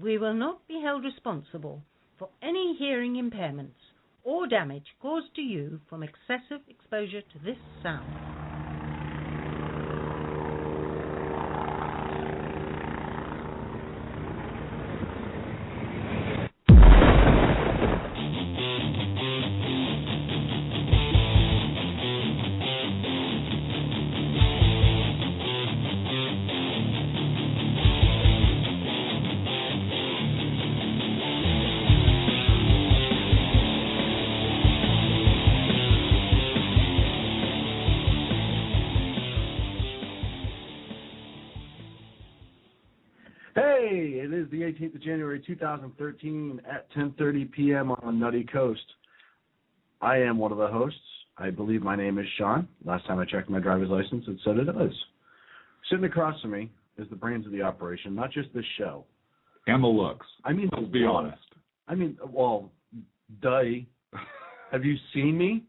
We will not be held responsible for any hearing impairments or damage caused to you from excessive exposure to this sound. Hey, it is the 18th of January, 2013 at 10:30 p.m. on Nutty Coast. I am one of the hosts. I believe my name is Sean. Last time I checked my driver's license, it said it is. Sitting across from me is the brains of the operation, not just this show. And the looks. I mean, let's be honest. I mean, well, duh. Have you seen me?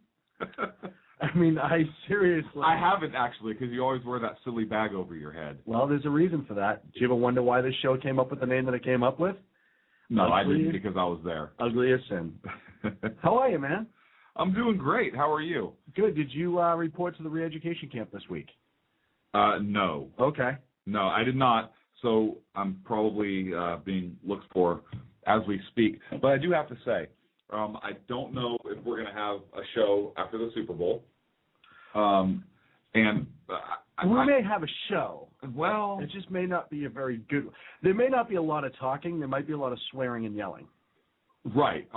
I mean, I seriously... I haven't, actually, because you always wear that silly bag over your head. Well, there's a reason for that. Do you ever wonder why this show came up with the name that it came up with? No, I didn't, because I was there. Ugly as sin. How are you, man? I'm doing great. How are you? Good. Did you report to the re-education camp this week? No. Okay. No, I did not. So I'm probably being looked for as we speak. But I do have to say, I don't know if we're going to have a show after the Super Bowl. We may have a show. Well, it just may not be a very good. There may not be a lot of talking. There might be a lot of swearing and yelling. Right.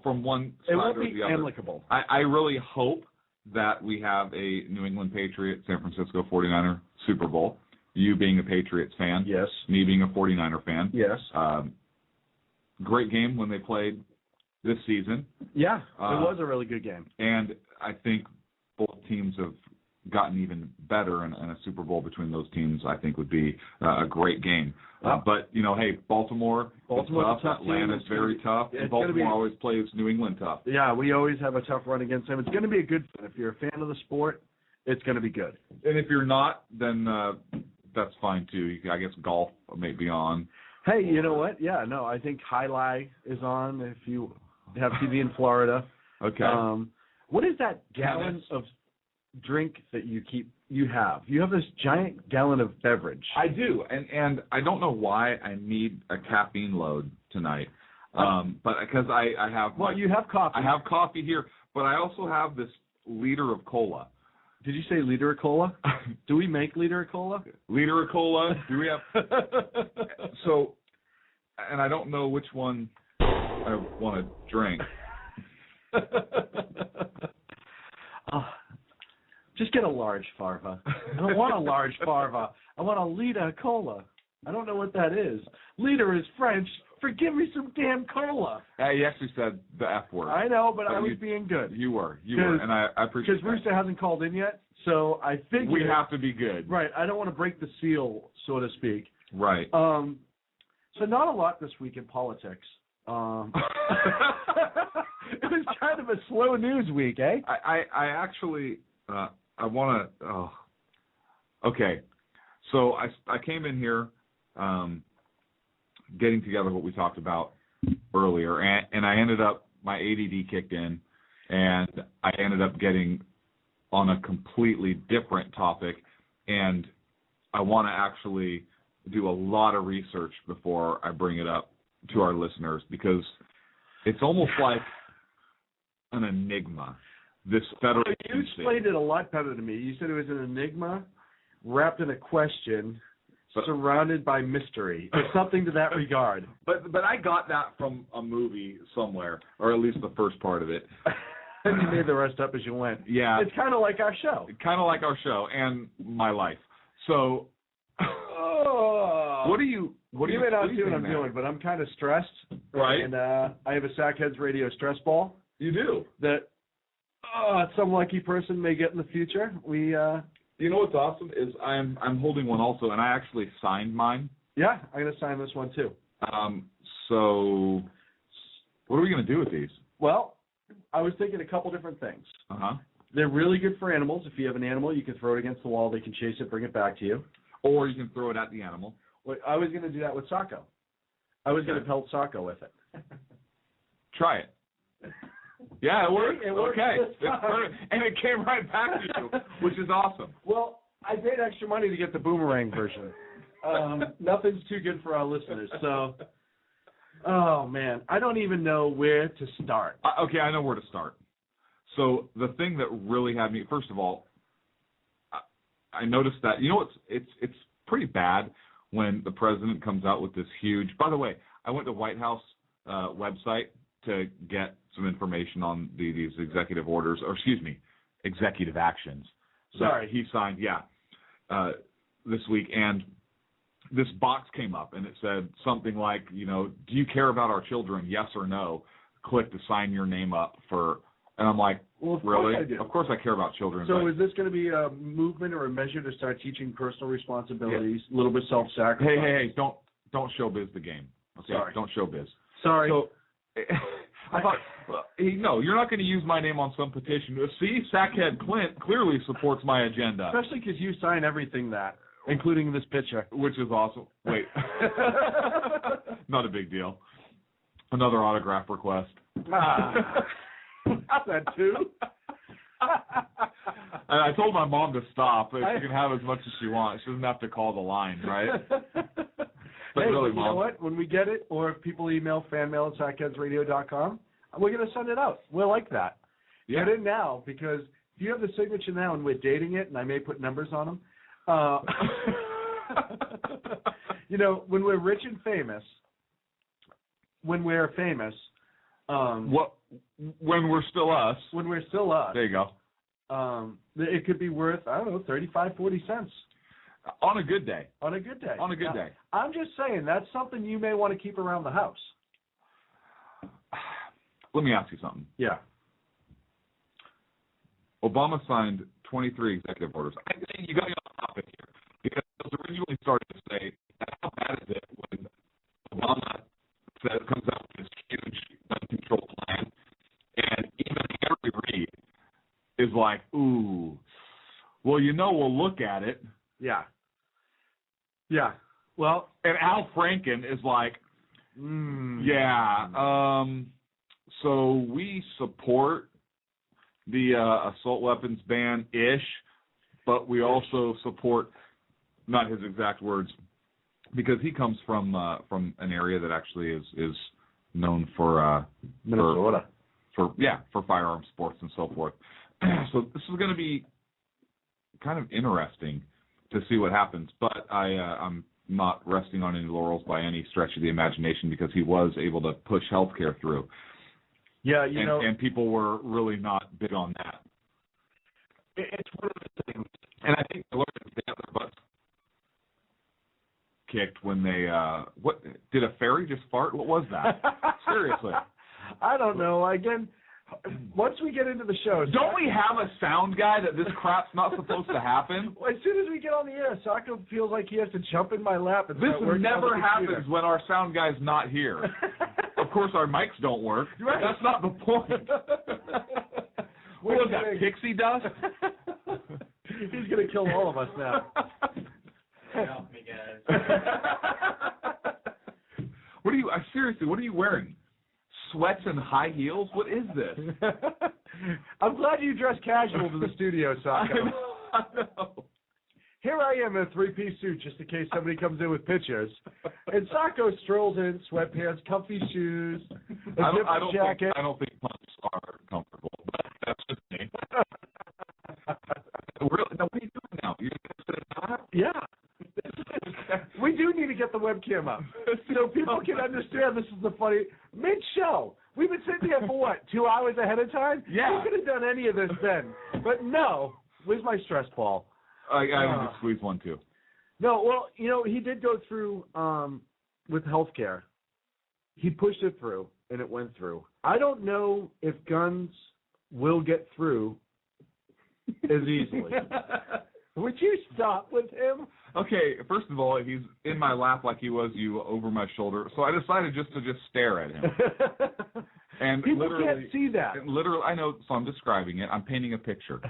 From one side or the other. It won't be amicable. I really hope that we have a New England Patriot, San Francisco 49er Super Bowl. You being a Patriots fan. Yes. Me being a 49er fan. Yes. Great game when they played this season. Yeah, it was a really good game. And I think both teams have gotten even better, and a Super Bowl between those teams, I think, would be a great game. But, hey, Baltimore's tough. Atlanta's very tough. And Baltimore always plays New England tough. Yeah, we always have a tough run against them. It's going to be a good fun. If you're a fan of the sport, it's going to be good. And if you're not, then that's fine, too. I guess golf may be on. Hey, you know what? Yeah, no, I think Highlight is on if you have TV in Florida. Okay. What is that gallon of drink that you have? You have this giant gallon of beverage. I do, and I don't know why I need a caffeine load tonight. But because I have... Well, you have coffee. I have coffee here, but I also have this liter of cola. Did you say liter of cola? Do we make liter of cola? Liter of cola. Do we have... So, and I don't know which one I want to drink. Just get a large farva. I don't want a large farva. I want a liter of cola. I don't know what that is. Liter is French. Forgive me some damn cola. You actually said the F word. I know, but I was being good. You were, and I appreciate that. Because Rooster hasn't called in yet, so I think we have to be good. Right. I don't want to break the seal, so to speak. Right. So not a lot this week in politics. It was kind of a slow news week, eh? I actually, I want to, okay. So I came in here getting together what we talked about earlier, and I ended up, my ADD kicked in, and I ended up getting on a completely different topic, and I want to actually do a lot of research before I bring it up to our listeners, because it's almost like an enigma, this federal agency. You explained it a lot better to me. You said it was an enigma wrapped in a question surrounded by mystery, or something to that regard. But I got that from a movie somewhere, or at least the first part of it. And you made the rest up as you went. Yeah. It's kind of like our show. Kind of like our show and my life. So... What do you may not see what I'm doing, but I'm kind of stressed. Right. And I have a Sackheads Radio stress ball. You do? That some lucky person may get in the future. You know what's awesome is I'm holding one also, and I actually signed mine. Yeah, I'm going to sign this one too. So what are we going to do with these? Well, I was thinking a couple different things. Uh-huh. They're really good for animals. If you have an animal, you can throw it against the wall. They can chase it, bring it back to you. Or you can throw it at the animal. Well, I was going to do that with Sacco. I was going to pelt Sacco with it. Try it. Yeah, it worked. It worked okay. this time. And it came right back to you, which is awesome. Well, I paid extra money to get the boomerang version. Nothing's too good for our listeners. So, oh, man. I don't even know where to start. Okay, I know where to start. So the thing that really had me, first of all, I noticed that, it's pretty bad when the president comes out with this huge, by the way, I went to White House website to get some information on these executive orders, or executive actions. Sorry. He signed, this week, and this box came up, and it said something like, do you care about our children, yes or no? Click to sign your name up for, and I'm like, well, of really? Course I do. Of course I care about children. So but is this going to be a movement or a measure to start teaching personal responsibilities, a little bit self-sacrifice? Hey, don't showbiz the game. Okay? Sorry. Don't showbiz. Sorry. So, I thought, no, you're not going to use my name on some petition. See, Sackhead Clint clearly supports my agenda. Especially because you sign everything including this picture. Which is awesome. Wait. Not a big deal. Another autograph request. Not that too. And I told my mom to stop. She can have as much as she wants. She doesn't have to call the line, right? But hey, really, you Mom. know what? When we get it, or if people email fanmail@sackheadsradio.com, we're going to send it out. We'll like that. Yeah. Get in now, because if you have the signature now and we're dating it, and I may put numbers on them, when we're rich and famous, when we're still us. There you go. It could be worth, 35, 40 cents. On a good day. On a good day. Day. I'm just saying, that's something you may want to keep around the house. Let me ask you something. Yeah. Obama signed 23 executive orders. I think you got to get on topic here, because it was originally started to say, how bad is it when Obama comes out with this huge gun control plan, and even Harry Reid is like, ooh, well, we'll look at it. Yeah. Yeah. Well, and Al Franken is like, so we support the assault weapons ban-ish, but we also support, not his exact words, because he comes from an area that actually is known for Minnesota. For firearm sports and so forth. So this is going to be kind of interesting to see what happens, but I'm not resting on any laurels by any stretch of the imagination, because he was able to push healthcare through. Yeah, and people were really not big on that. It's one of the things, and I think the lawyers got their butts kicked when they what did a fairy just fart? What was that? Seriously, I don't know. Again, once we get into the show, don't we have a sound guy that this crap's not supposed to happen? As soon as we get on the air, Sacco feels like he has to jump in my lap. And this never happens when our sound guy's not here. Of course, our mics don't work. Right. That's not the point. What was that, pixie dust? He's going to kill all of us now. Help me, guys. Seriously, what are you wearing? Sweats and high heels? What is this? I'm glad you dressed casual to the studio, Sacco. I know. Here I am in a three-piece suit, just in case somebody comes in with pictures. And Sacco strolls in, sweatpants, comfy shoes, jacket. I don't think pumps are comfortable, but that's just me. Really? Now, what are you doing now? You're going to sit down? Yeah. We do need to get the webcam up so people can understand this is the funny mid-show. We've been sitting here for what, 2 hours ahead of time? Yeah. We could have done any of this then. But no. Where's my stress ball? I can just squeeze one too. No, well, he did go through with healthcare. He pushed it through, and it went through. I don't know if guns will get through as easily. Would you stop with him? Okay, first of all, he's in my lap like he was you over my shoulder, so I decided just to stare at him. And people literally can't see that. I know, so I'm describing it. I'm painting a picture.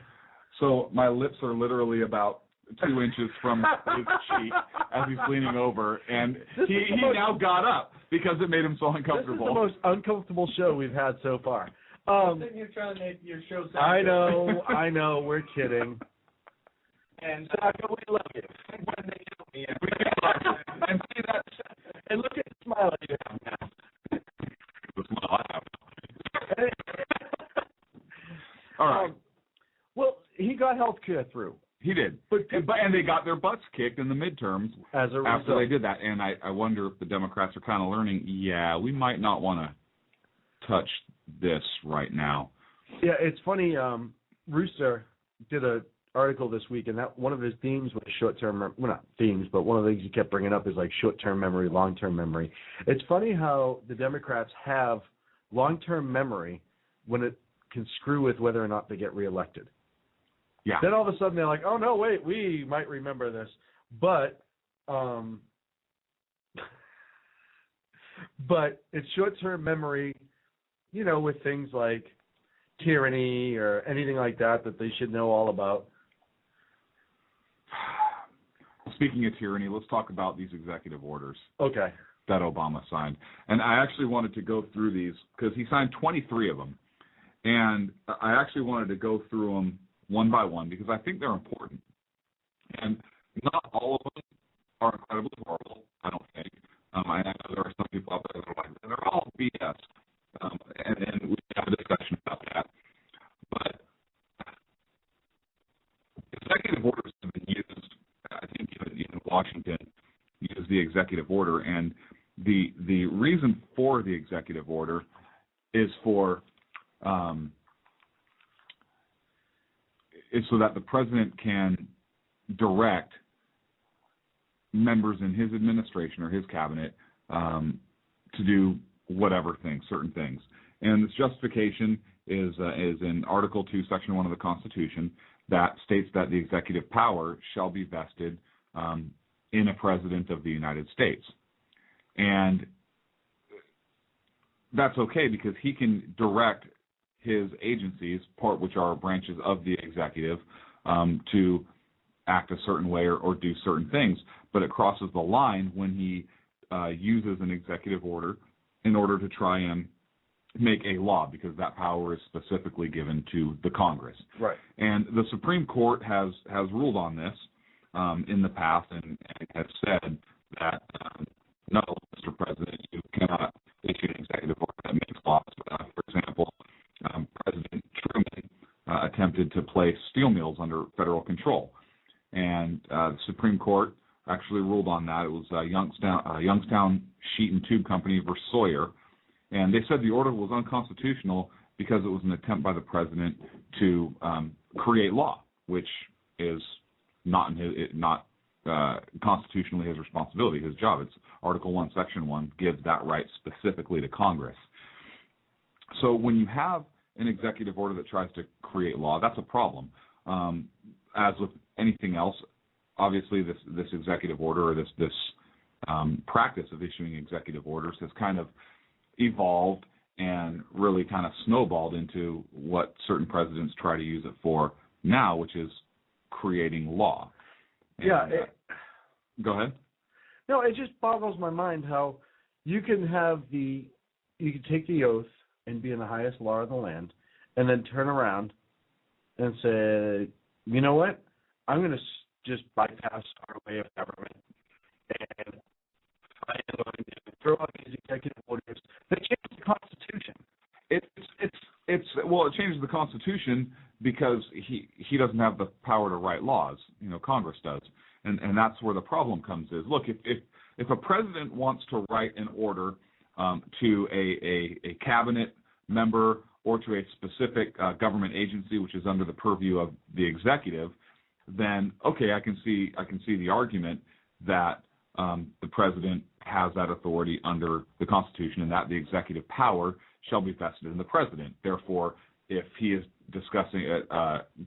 So my lips are literally about 2 inches from his cheek as he's leaning over, and he now got up. because it made him so This uncomfortable. is the most uncomfortable show we've had so far. Then you're trying to make your show sound I know, we're kidding. And Saka, we love you. when they tell me, And see that, And look at the smile that you have now. the smile I have. All right. Well, he got health care through. He did. And they got their butts kicked in the midterms As a result. after they did that. And I wonder if the Democrats are kind of learning, we might not want to touch this right now. Yeah, it's funny. Rooster did an article this week, and that one of his themes was short-term. Well, not themes, but one of the things he kept bringing up is like short-term memory, long-term memory. It's funny how the Democrats have long-term memory when it can screw with whether or not they get reelected. Yeah. Then all of a sudden they're like, oh no, wait, we might remember this, but it's short-term memory, with things like tyranny or anything like that they should know all about. Speaking of tyranny, let's talk about these executive orders Okay. that Obama signed. And I actually wanted to go through these because he signed 23 of them. And I actually wanted to go through them one by one because I think they're important. And not all of them are incredibly horrible, I don't think. I know there are some people out there that are like, they're all BS. And we have a discussion about that. But executive orders have been used, I think even Washington used the executive order. And the reason for the executive order is is so that the president can direct members in his administration or his cabinet to do whatever things, certain things. And this justification is in Article 2, Section 1 of the Constitution that states that the executive power shall be vested in a president of the United States. And that's okay because he can direct his agencies, which are branches of the executive, to act a certain way or do certain things. But it crosses the line when he uses an executive order in order to try and make a law, because that power is specifically given to the Congress. Right. And the Supreme Court has ruled on this in the past and has said that, no, Mr. President, you cannot issue an executive order that makes laws. For example, President Truman attempted to place steel mills under federal control. And the Supreme Court actually ruled on that. It was Youngstown Sheet and Tube Company versus Sawyer. And they said the order was unconstitutional because it was an attempt by the president to create law, which is not constitutionally his responsibility, his job. It's Article 1, Section 1 gives that right specifically to Congress. So when you have an executive order that tries to create law, that's a problem. As with anything else, obviously this executive order or this practice of issuing executive orders has kind of evolved and really kind of snowballed into what certain presidents try to use it for now, which is creating law. And, go ahead. No, it just boggles my mind how you can take the oath and be in the highest law of the land, and then turn around and say, you know what, I'm going to just bypass our way of government, and I am going to throw out these executive orders that change the Constitution. It changes the Constitution because he doesn't have the power to write laws. Congress does, and that's where the problem comes. Is look, if a president wants to write an order to a cabinet member or to a specific government agency which is under the purview of the executive, then okay, I can see the argument that the president has that authority under the Constitution and that the executive power shall be vested in the president. Therefore, if he is discussing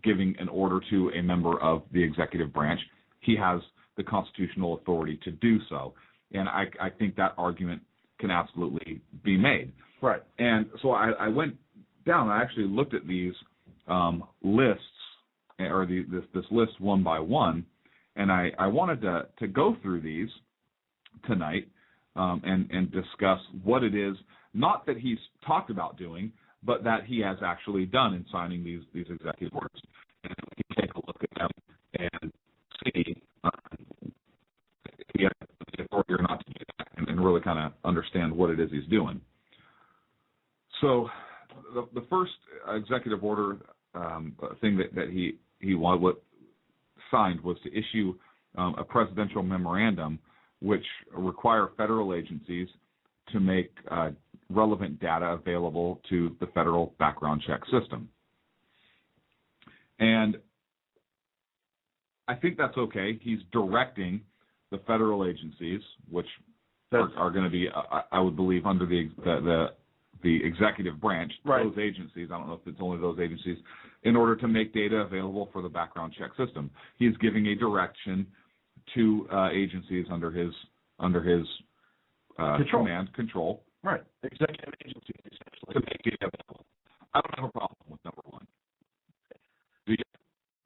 giving an order to a member of the executive branch, he has the constitutional authority to do so. And I think that argument can absolutely be made. Right. And so I went down. I actually looked at these lists, or this list one by one, and I wanted to go through these tonight and discuss what it is, not that he's talked about doing, but that he has actually done in signing these executive orders. And we can take a look at them and see if he has the authority or not to do that, and really kind of understand what it is he's doing. So the first executive order thing that he signed was to issue a presidential memorandum which require federal agencies to make relevant data available to the federal background check system. And I think that's okay. He's directing the federal agencies, which are going to be, I would believe, under the executive branch, right. Those agencies, I don't know if it's only those agencies, in order to make data available for the background check system. He's giving a direction to agencies under his control. Right. Executive agencies, essentially. To make data available. I don't have a problem with number one. Do you?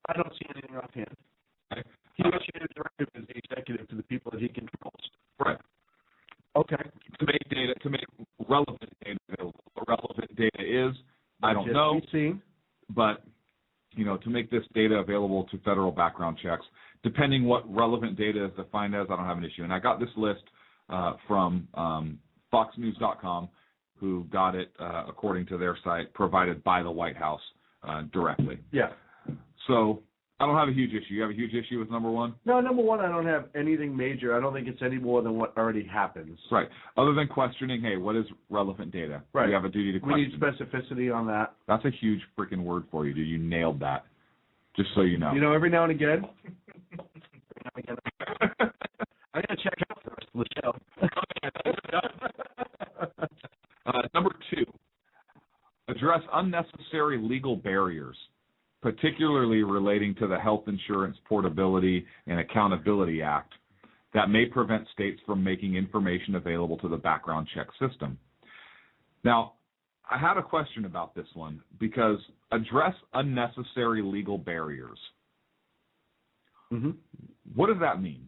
I don't see anything offhand. Okay. He issued a directive as the executive to the people that he controls. Right. Okay. To make relevant data available. What relevant data is, I don't know. But, to make this data available to federal background checks, depending what relevant data is defined as, I don't have an issue. And I got this list from FoxNews.com, who got it, according to their site, provided by the White House directly. Yeah. So I don't have a huge issue. You have a huge issue with number one? No, number one, I don't have anything major. I don't think it's any more than what already happens. Right. Other than questioning, hey, what is relevant data? Right. You have a duty to question. We need specificity on that. That's a huge freaking word for you, dude. You nailed that. Just so you know. Every now and again. I got to check out the rest of the show. Number two, address unnecessary legal barriers, particularly relating to the Health Insurance Portability and Accountability Act, that may prevent states from making information available to the background check system. Now, I had a question about this one, because address unnecessary legal barriers. Mm-hmm. What does that mean?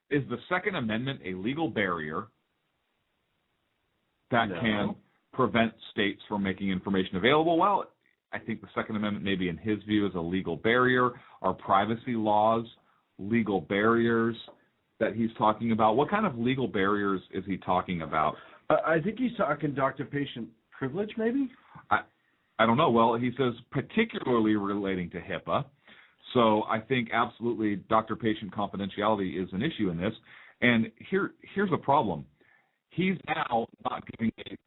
Is the Second Amendment a legal barrier that can prevent states from making information available? Well, I think the Second Amendment, maybe in his view, is a legal barrier. Are privacy laws legal barriers that he's talking about? What kind of legal barriers is he talking about? I think he's talking doctor-patient privilege, maybe? I don't know. Well, he says particularly relating to HIPAA. So I think absolutely doctor-patient confidentiality is an issue in this. And here's the problem. He's now not giving a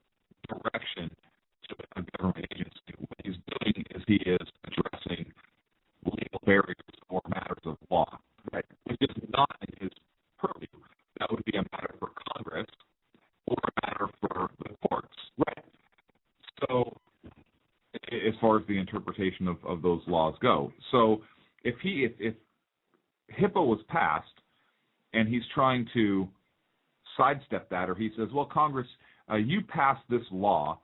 direction to a government agency. What he's doing is he is addressing legal barriers or matters of law, right, which is not in his purview. That would be a matter for Congress or a matter for the courts. Right. So as far as the interpretation of those laws go. So if HIPAA was passed and he's trying to sidestep that, or he says, well, Congress, you passed this law,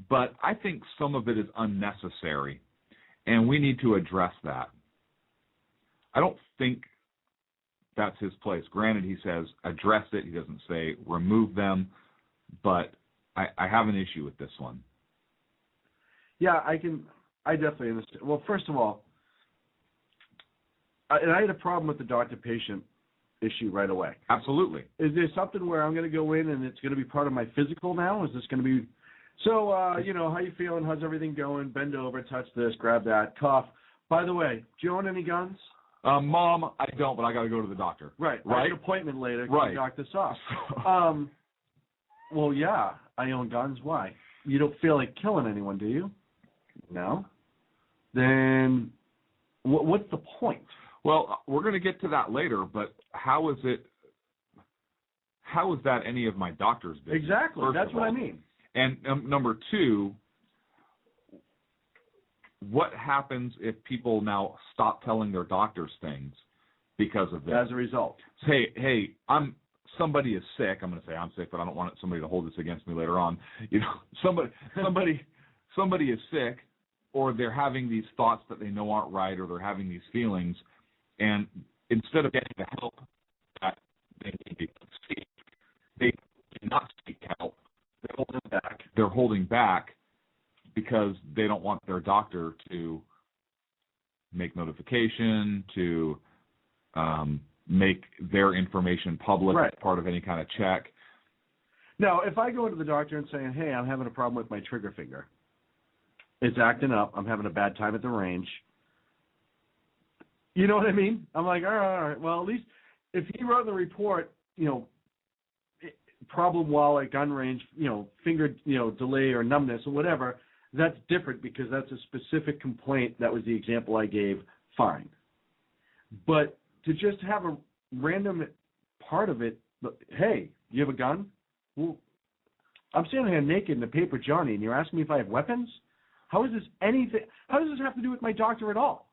but I think some of it is unnecessary, and we need to address that. I don't think that's his place. Granted, he says address it. He doesn't say remove them, but I have an issue with this one. Yeah, I definitely understand. Well, first of all, and I had a problem with the doctor-patient issue right away. Absolutely. Is there something where I'm going to go in and it's going to be part of my physical now? Is this going to be, so, how you feeling? How's everything going? Bend over, touch this, grab that, cough. By the way, do you own any guns? Mom, I don't, but I got to go to the doctor. Right. I have an appointment later. Right. Can you knock this off? Well, yeah, I own guns. Why? You don't feel like killing anyone, do you? No. Then what's the point? Well, we're going to get to that later, but how is that any of my doctor's business? Exactly. That's what I mean. And number two, what happens if people now stop telling their doctors things because of this? As a result. Hey, somebody is sick. I'm going to say I'm sick, but I don't want somebody to hold this against me later on. Somebody is sick, or they're having these thoughts that they know aren't right, or they're having these feelings, and instead of getting the help that they need to see, not seek help. They're holding back. They're holding back because they don't want their doctor to make notification, to make their information public as part of any kind of check. Now, if I go to the doctor and say, hey, I'm having a problem with my trigger finger, it's acting up, I'm having a bad time at the range, you know what I mean? I'm like, all right, well, at least if he wrote in the report, problem while at gun range, finger, delay or numbness or whatever, that's different because that's a specific complaint. That was the example I gave, fine. But to just have a random part of it, hey, you have a gun? Well, I'm standing here naked in the paper Johnny, and you're asking me if I have weapons? How is this anything? How does this have to do with my doctor at all?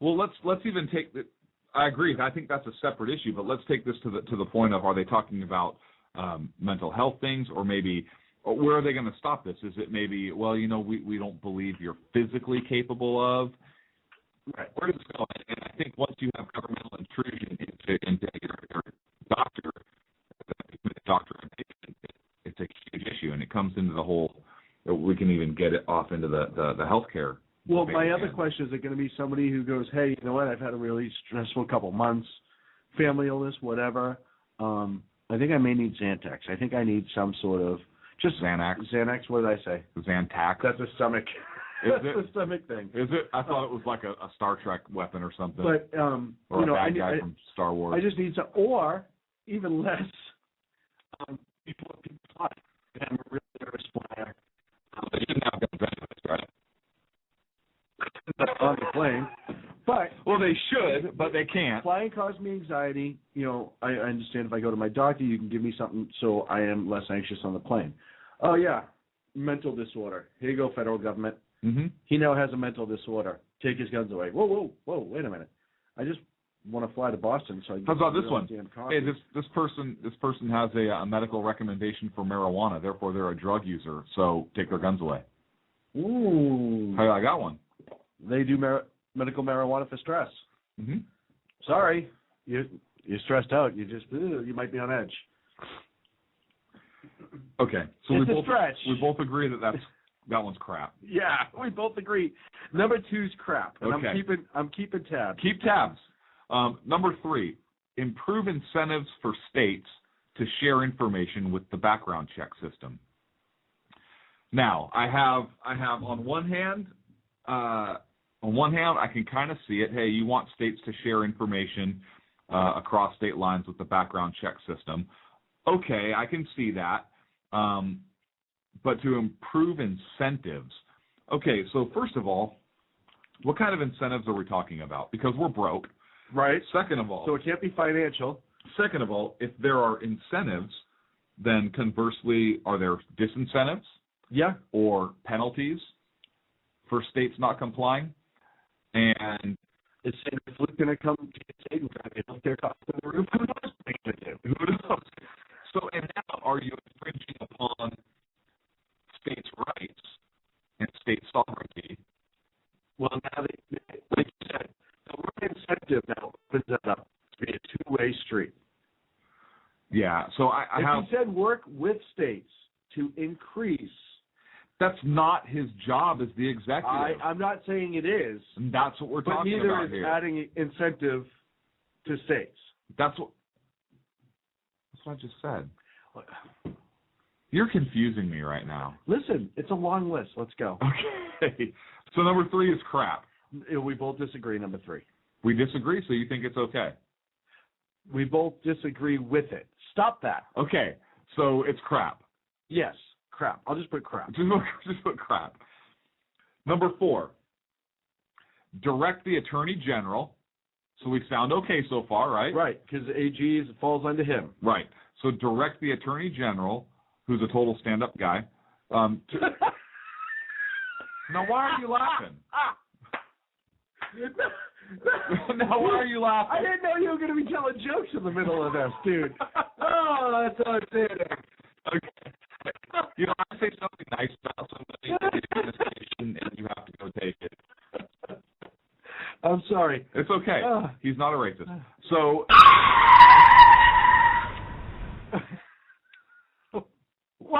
Well, let's even take the. I agree. I think that's a separate issue, but let's take this to the point of, are they talking about mental health things, or maybe where are they going to stop this? Is it maybe, well, we don't believe you're physically capable of. Right. Where does it go? And I think once you have governmental intrusion into your doctor, it's a huge issue, and it comes into the whole. We can even get it off into the healthcare. Well, my other question, is it going to be somebody who goes, hey, you know what, I've had a really stressful couple months, family illness, whatever. I think I may need Xanax. I think I need some sort of just Xanax. Xanax. What did I say? Xantax. That's a stomach. Is That's it? a stomach thing. Is it? I thought it was like a Star Trek weapon or something. But or a bad guy from Star Wars. I just need some, or even less. People fly. I'm a really nervous flyer. They shouldn't have guns anyways, right? On the plane. But well, they should, but they can't. Flying causes me anxiety. I understand if I go to my doctor, you can give me something so I am less anxious on the plane. Oh, yeah, mental disorder. Here you go, federal government. Mm-hmm. He now has a mental disorder. Take his guns away. Whoa, wait a minute. I just want to fly to Boston. So how about this one? Hey, this person has a medical recommendation for marijuana. Therefore, they're a drug user. So take their guns away. Ooh. Hey, I got one. They do medical marijuana for stress. Mm-hmm. Sorry, you're stressed out. You might be on edge. Okay, so it's we both agree that one's crap. Yeah, we both agree. Number 2's crap, and okay. I'm keeping tabs. Keep tabs. Number 3, improve incentives for states to share information with the background check system. Now, I have on one hand, I can kind of see it. Hey, you want states to share information across state lines with the background check system. Okay, I can see that. But to improve incentives. Okay, so first of all, what kind of incentives are we talking about? Because we're broke. Right. Second of all. So it can't be financial. Second of all, if there are incentives, then conversely, are there disincentives? Yeah. Or penalties for states not complying? And is Senator Fluke going to come to get state and try to get healthcare costs in the roof? Who knows what they're going to do? Who knows? So, and now are you infringing upon states' rights and state sovereignty? Well, now, like you said, the word incentive now opens that up to be a two-way street. Yeah, so if he said work with states to increase. That's not his job as the executive. I'm not saying it is. And that's what we're talking about here. But neither is adding incentive to states. That's what I just said. You're confusing me right now. Listen, it's a long list. Let's go. Okay. So number 3 is crap. We both disagree, number 3. We disagree, so you think it's okay? We both disagree with it. Stop that. Okay. So it's crap. Yes. Crap. I'll just put crap. Just put crap. Number 4, direct the Attorney General. So we sound okay so far, right? Right, because AG falls under him. Right. So direct the Attorney General, who's a total stand-up guy. Now, why are you laughing? Now, why are you laughing? I didn't know you were going to be telling jokes in the middle of this, dude. Oh, that's outstanding. Okay. I say something nice about somebody and you have to go take it. I'm sorry. It's okay. He's not a racist. So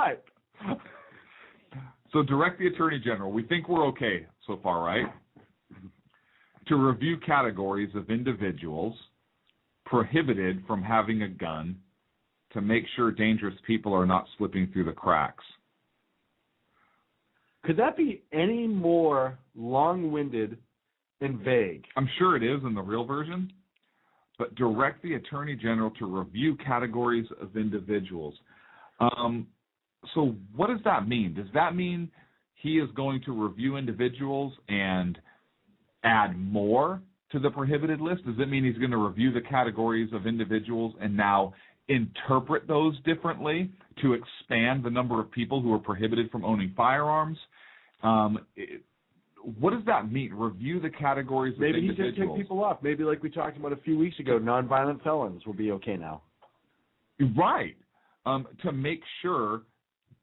what? So direct the Attorney General. We think we're okay so far, right? To review categories of individuals prohibited from having a gun to make sure dangerous people are not slipping through the cracks. Could that be any more long-winded and vague? I'm sure it is in the real version, but direct the Attorney General to review categories of individuals. So what does that mean? Does that mean he is going to review individuals and add more to the prohibited list? Does it mean he's going to review the categories of individuals and now interpret those differently to expand the number of people who are prohibited from owning firearms? What does that mean? Review the categories of individuals. Maybe he's going to kick people off. Maybe like we talked about a few weeks ago, nonviolent felons will be okay now. Right. To make sure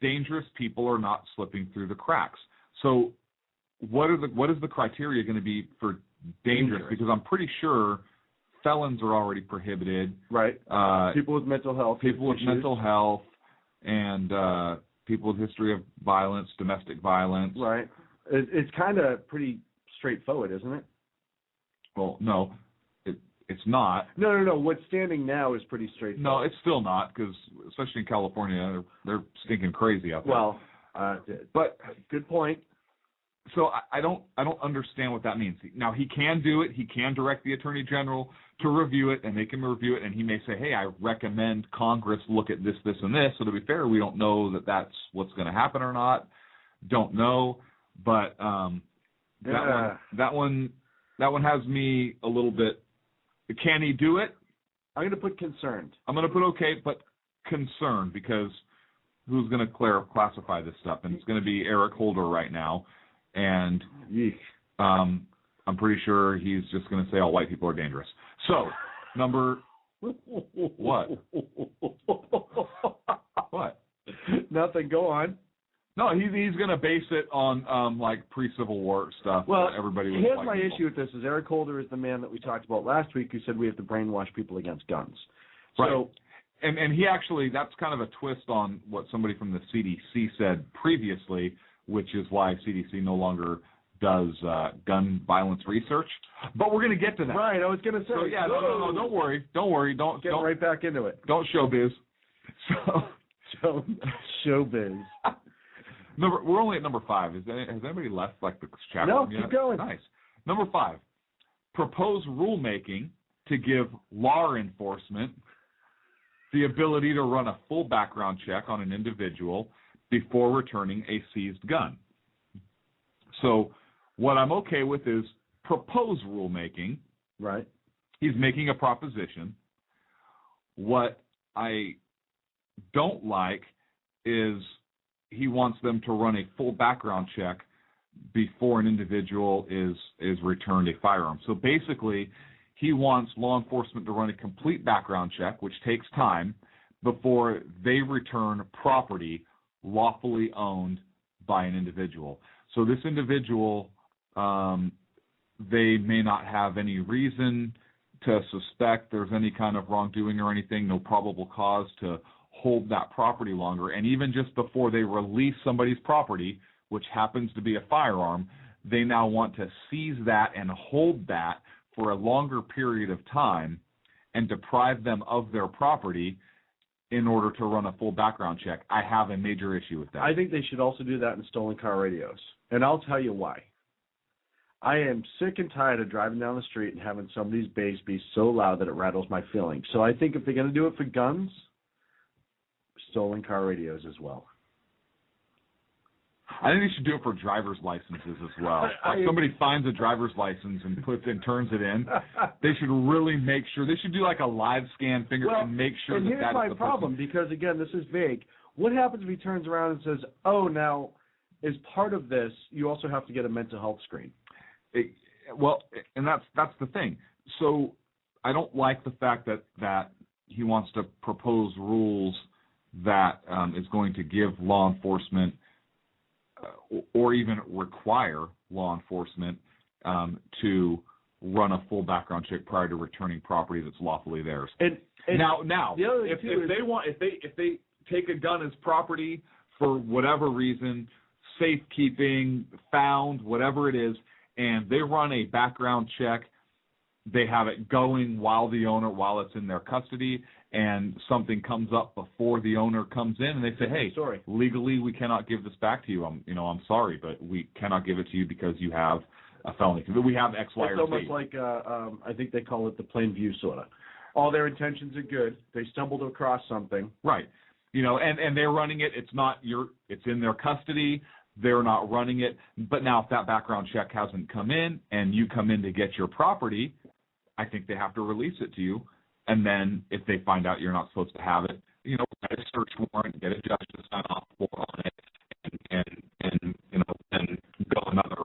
dangerous people are not slipping through the cracks. So what is the criteria going to be for dangerous? Because I'm pretty sure felons are already prohibited. Right. People with mental health. People with mental health and people with history of violence, domestic violence. Right. It's kind of pretty straightforward, isn't it? Well, no, it's not. No. What's standing now is pretty straightforward. No, it's still not, because especially in California, they're stinking crazy out there. Well, but good point. So I don't understand what that means. Now, he can do it. He can direct the Attorney General to review it, and they can review it, and he may say, hey, I recommend Congress look at this, this, and this. So to be fair, we don't know that that's what's going to happen or not. Don't know. But that one has me a little bit. Can he do it? I'm going to put concerned. I'm going to put okay, but concerned, because who's going to classify this stuff? And it's going to be Eric Holder right now. And I'm pretty sure he's just going to say all white people are dangerous. So, what? What? Nothing. Go on. No, he's going to base it on like pre-Civil War stuff. Well, everybody was here's white my people. issue with this: is Eric Holder is the man that we talked about last week who said we have to brainwash people against guns. Right. So, and he actually, that's kind of a twist on what somebody from the CDC said previously, which is why CDC no longer does gun violence research. But we're going to get to that. Right, I was going to say. So, yeah, no, don't worry. Don't get right back into it. Don't showbiz. So showbiz. We're only at number 5. Has anybody left like the chapter? No, yet? keep going. Nice. Number 5, propose rulemaking to give law enforcement the ability to run a full background check on an individual before returning a seized gun. So what I'm okay with is propose rulemaking. Right. He's making a proposition. What I don't like is he wants them to run a full background check before an individual is returned a firearm. So basically, he wants law enforcement to run a complete background check, which takes time, before they return property lawfully owned by an individual. So this individual, they may not have any reason to suspect there's any kind of wrongdoing or anything, no probable cause to hold that property longer. And even just before they release somebody's property, which happens to be a firearm, they now want to seize that and hold that for a longer period of time and deprive them of their property in order to run a full background check. I have a major issue with that. I think they should also do that in stolen car radios. And I'll tell you why. I am sick and tired of driving down the street and having somebody's bass be so loud that it rattles my feelings. So I think if they're going to do it for guns, stolen car radios as well. I think they should do it for driver's licenses as well. If somebody finds a driver's license and turns it in, they should really make sure. They should do like a live scan fingerprint and make sure and that here's that's my the problem, person. because again, this is vague. What happens if he turns around and says, "Oh, now, as part of this, you also have to get a mental health screen"? And that's the thing. So I don't like the fact that he wants to propose rules that is going to give law enforcement or even require law enforcement to run a full background check prior to returning property that's lawfully theirs. And now, the other if they take a gun as property for whatever reason, safekeeping, found, whatever it is, and they run a background check. They have it going while it's in their custody, and something comes up before the owner comes in, and they say, hey, legally we cannot give this back to you. I'm sorry, but we cannot give it to you because you have a felony. We have X, Y, or Z. It's almost like, I think they call it the plain view sort of. All their intentions are good. They stumbled across something. Right. And they're running it. It's in their custody. They're not running it. But now if that background check hasn't come in and you come in to get your property, I think they have to release it to you. And then if they find out you're not supposed to have it, get a search warrant, get a judge to sign off on it, and go another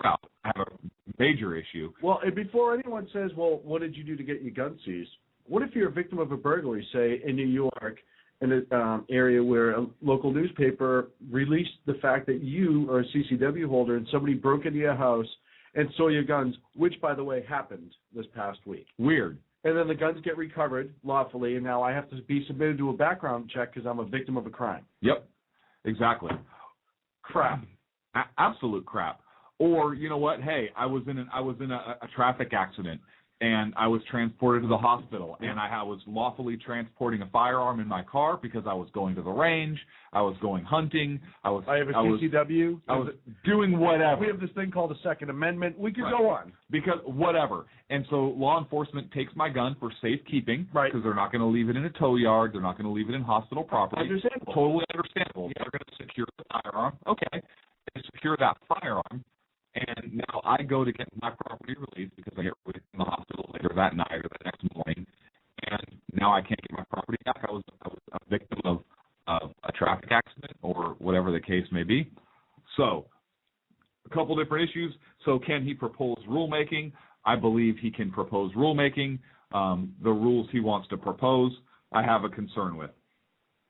route. I have a major issue. Well, and before anyone says, well, what did you do to get your gun seized? What if you're a victim of a burglary, say, in New York, in an area where a local newspaper released the fact that you are a CCW holder and somebody broke into your house and stole your guns, which, by the way, happened this past week. Weird. And then the guns get recovered lawfully, and now I have to be submitted to a background check because I'm a victim of a crime. Yep, exactly. Crap. Absolute crap. Or, you know what, hey, I was in a traffic accident, and I was transported to the hospital, and I was lawfully transporting a firearm in my car because I was going to the range, I was going hunting, I have a CCW. I was doing whatever. We have this thing called the Second Amendment. We could go on. Because whatever. And so law enforcement takes my gun for safekeeping because they're not going to leave it in a tow yard. They're not going to leave it in hospital property. Understandable. Totally understandable. Yeah. They're going to secure the firearm. Okay. They secure that firearm. And now I go to get my property released because I get released from the hospital later that night or the next morning, and now I can't get my property back. I was a victim of a traffic accident or whatever the case may be. So a couple different issues. So can he propose rulemaking? I believe he can propose rulemaking. The rules he wants to propose, I have a concern with.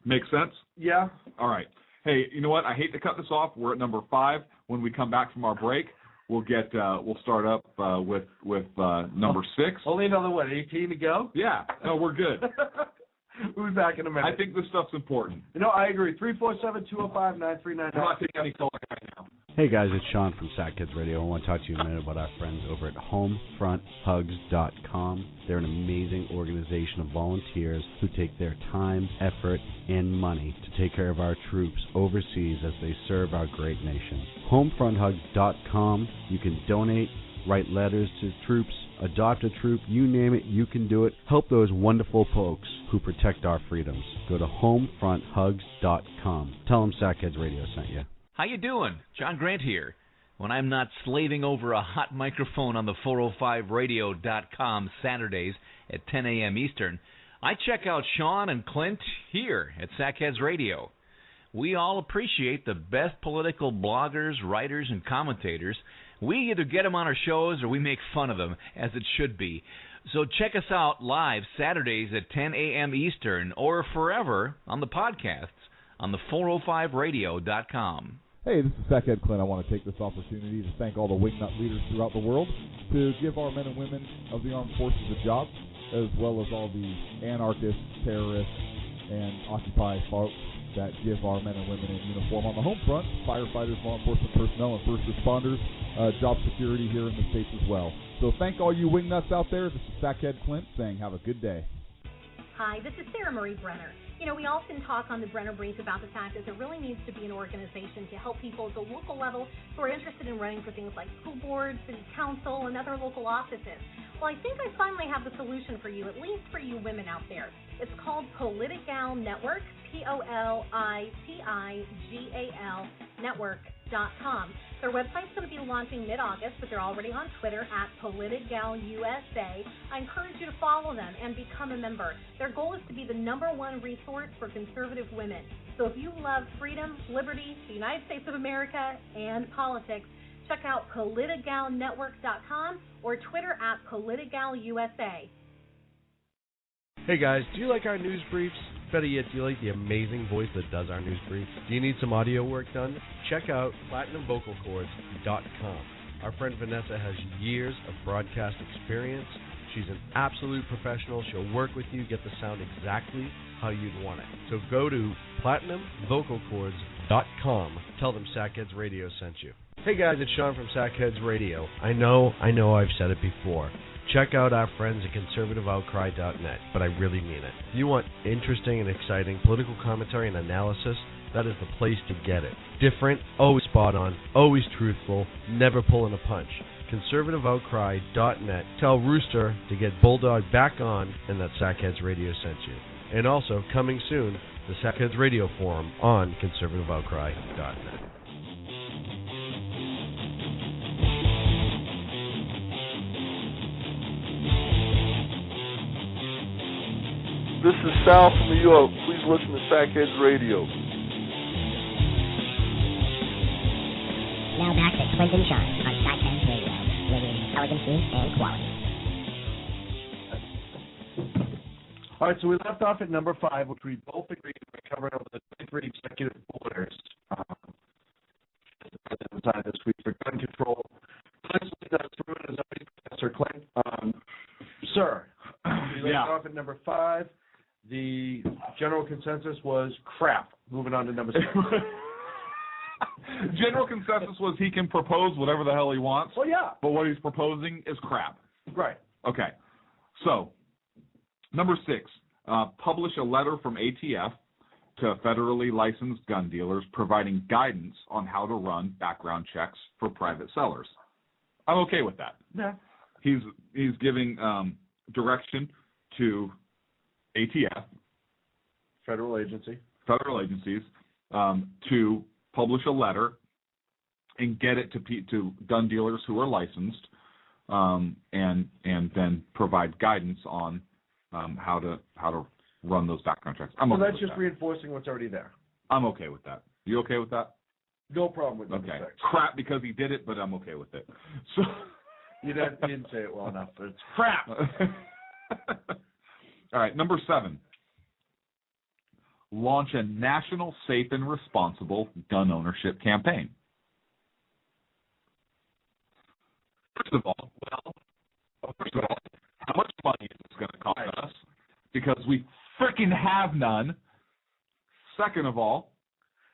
Make sense? Yeah. All right. Hey, you know what? I hate to cut this off. We're at number 5. When we come back from our break, we'll start up with number 6. Only another 18 to go? Yeah. No, we're good. We'll be back in a minute. I think this stuff's important. I agree. 347-205-9399. I'm not taking any calls right now. Hey guys, it's Sean from Sack Kids Radio. I want to talk to you a minute about our friends over at HomefrontHugs.com. They're an amazing organization of volunteers who take their time, effort, and money to take care of our troops overseas as they serve our great nation. HomefrontHugs.com. You can donate, write letters to troops, adopt a troop, you name it, you can do it. Help those wonderful folks who protect our freedoms. Go to HomefrontHugs.com. Tell them Sack Kids Radio sent you. How you doing? John Grant here. When I'm not slaving over a hot microphone on the 405radio.com Saturdays at 10 a.m. Eastern, I check out Sean and Clint here at Sackheads Radio. We all appreciate the best political bloggers, writers, and commentators. We either get them on our shows or we make fun of them, as it should be. So check us out live Saturdays at 10 a.m. Eastern or forever on the podcasts on the 405radio.com. Hey, this is Sackhead Clint. I want to take this opportunity to thank all the wingnut leaders throughout the world to give our men and women of the armed forces a job, as well as all the anarchists, terrorists, and Occupy folks that give our men and women in uniform on the home front, firefighters, law enforcement personnel, and first responders, job security here in the States as well. So thank all you wingnuts out there. This is Sackhead Clint saying have a good day. Hi, this is Sarah Marie Brenner. We often talk on the Brenner Brief about the fact that there really needs to be an organization to help people at the local level who are interested in running for things like school boards, city council, and other local offices. Well, I think I finally have the solution for you, at least for you women out there. It's called Politigal Network, POLITIGAL Network.com. Their website's going to be launching mid-August, but they're already on Twitter at PoliticalUSA. I encourage you to follow them and become a member. Their goal is to be the #1 resource for conservative women. So if you love freedom, liberty, the United States of America, and politics, check out PoliticalNetwork.com or Twitter at PoliticalUSA. Hey guys, do you like our news briefs? Better yet, do you like the amazing voice that does our news briefs? Do you need some audio work done? Check out PlatinumVocalCords.com. Our friend Vanessa has years of broadcast experience. She's an absolute professional. She'll work with you, get the sound exactly how you'd want it. So go to PlatinumVocalCords.com SackheadsRadio.com. Tell them Sackheads Radio sent you. Hey guys, it's Sean from Sackheads Radio. I know I've said it before. Check out our friends at conservativeoutcry.net, but I really mean it. If you want interesting and exciting political commentary and analysis, that is the place to get it. Different, always spot on, always truthful, never pulling a punch. conservativeoutcry.net. Tell Rooster to get Bulldog back on and that Sackheads Radio sent you. And also, coming soon, the Sackheads Radio Forum on conservativeoutcry.net. This is Sal from New York. Please listen to Sackheads Radio. Now back to Clint and Sean on Sackheads Radio, bringing elegancy and quality. All right, so we left off at number 5, which we both agreed we covered over the 23 executive orders decided this week for gun control. Let's lead us through it as always, Professor Clint. Sir, we left off at number 5. The general consensus was crap. Moving on to number 6. General consensus was he can propose whatever the hell he wants. Well, yeah. But what he's proposing is crap. Right. Okay. So, number 6, publish a letter from ATF to federally licensed gun dealers providing guidance on how to run background checks for private sellers. I'm okay with that. Yeah. He's giving direction to ATF, federal agencies, to publish a letter and get it to gun dealers who are licensed, and then provide guidance on how to run those background checks. That's just reinforcing what's already there. I'm okay with that. You okay with that? No problem with number 6. Crap because he did it, but I'm okay with it. So you didn't say it well enough, but it's crap. All right, number 7. Launch a national safe and responsible gun ownership campaign. First of all, how much money is this going to cost us? Because we freaking have none. Second of all,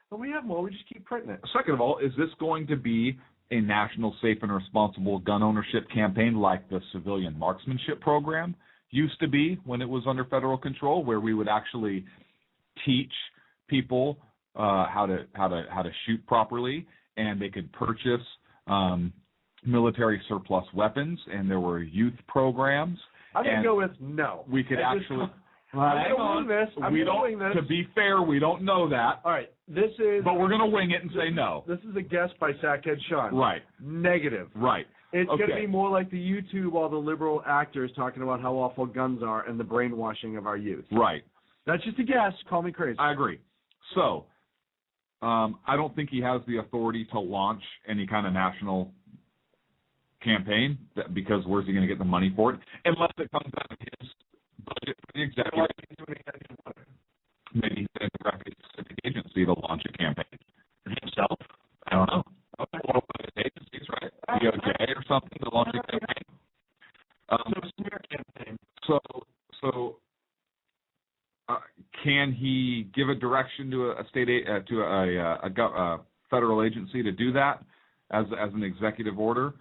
but we have more. We just keep printing it. Second of all, is this going to be a national safe and responsible gun ownership campaign like the civilian marksmanship program used to be when it was under federal control, where we would actually teach people how to shoot properly, and they could purchase military surplus weapons, and there were youth programs. I'm going to go with no. We could actually. I'm going this. To be fair, we don't know that. All right, this is. But we're going to wing it and say no. This is a guess by Sackhead Sean. Right. Negative. Right. It's going to be more like the YouTube, all the liberal actors talking about how awful guns are and the brainwashing of our youth. Right. That's just a guess. Call me crazy. I agree. So, I don't think he has the authority to launch any kind of national campaign because where's he going to get the money for it? Unless it comes out of his budget for the executive. Maybe he's going to direct a specific agency to launch a campaign. Himself? I don't know. One of his agencies, right? DOJ or something to launch a campaign. Smear campaign. So, can he give a direction to a state to a federal agency to do that as an executive order?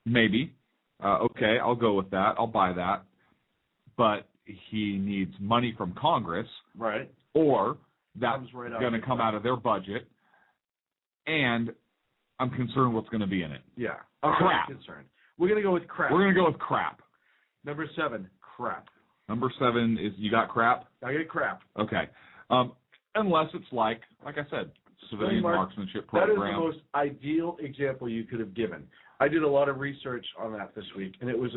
Maybe. Okay, I'll go with that. I'll buy that. But he needs money from Congress, right? Or that's going to come out of their budget, and I'm concerned what's going to be in it. Yeah, crap. Concerned. We're going to go with crap. We're going to go with crap. Number 7, crap. Number 7 is you got crap? I get crap. Okay. Unless it's like I said, civilian marksmanship program. That is the most ideal example you could have given. I did a lot of research on that this week, and it was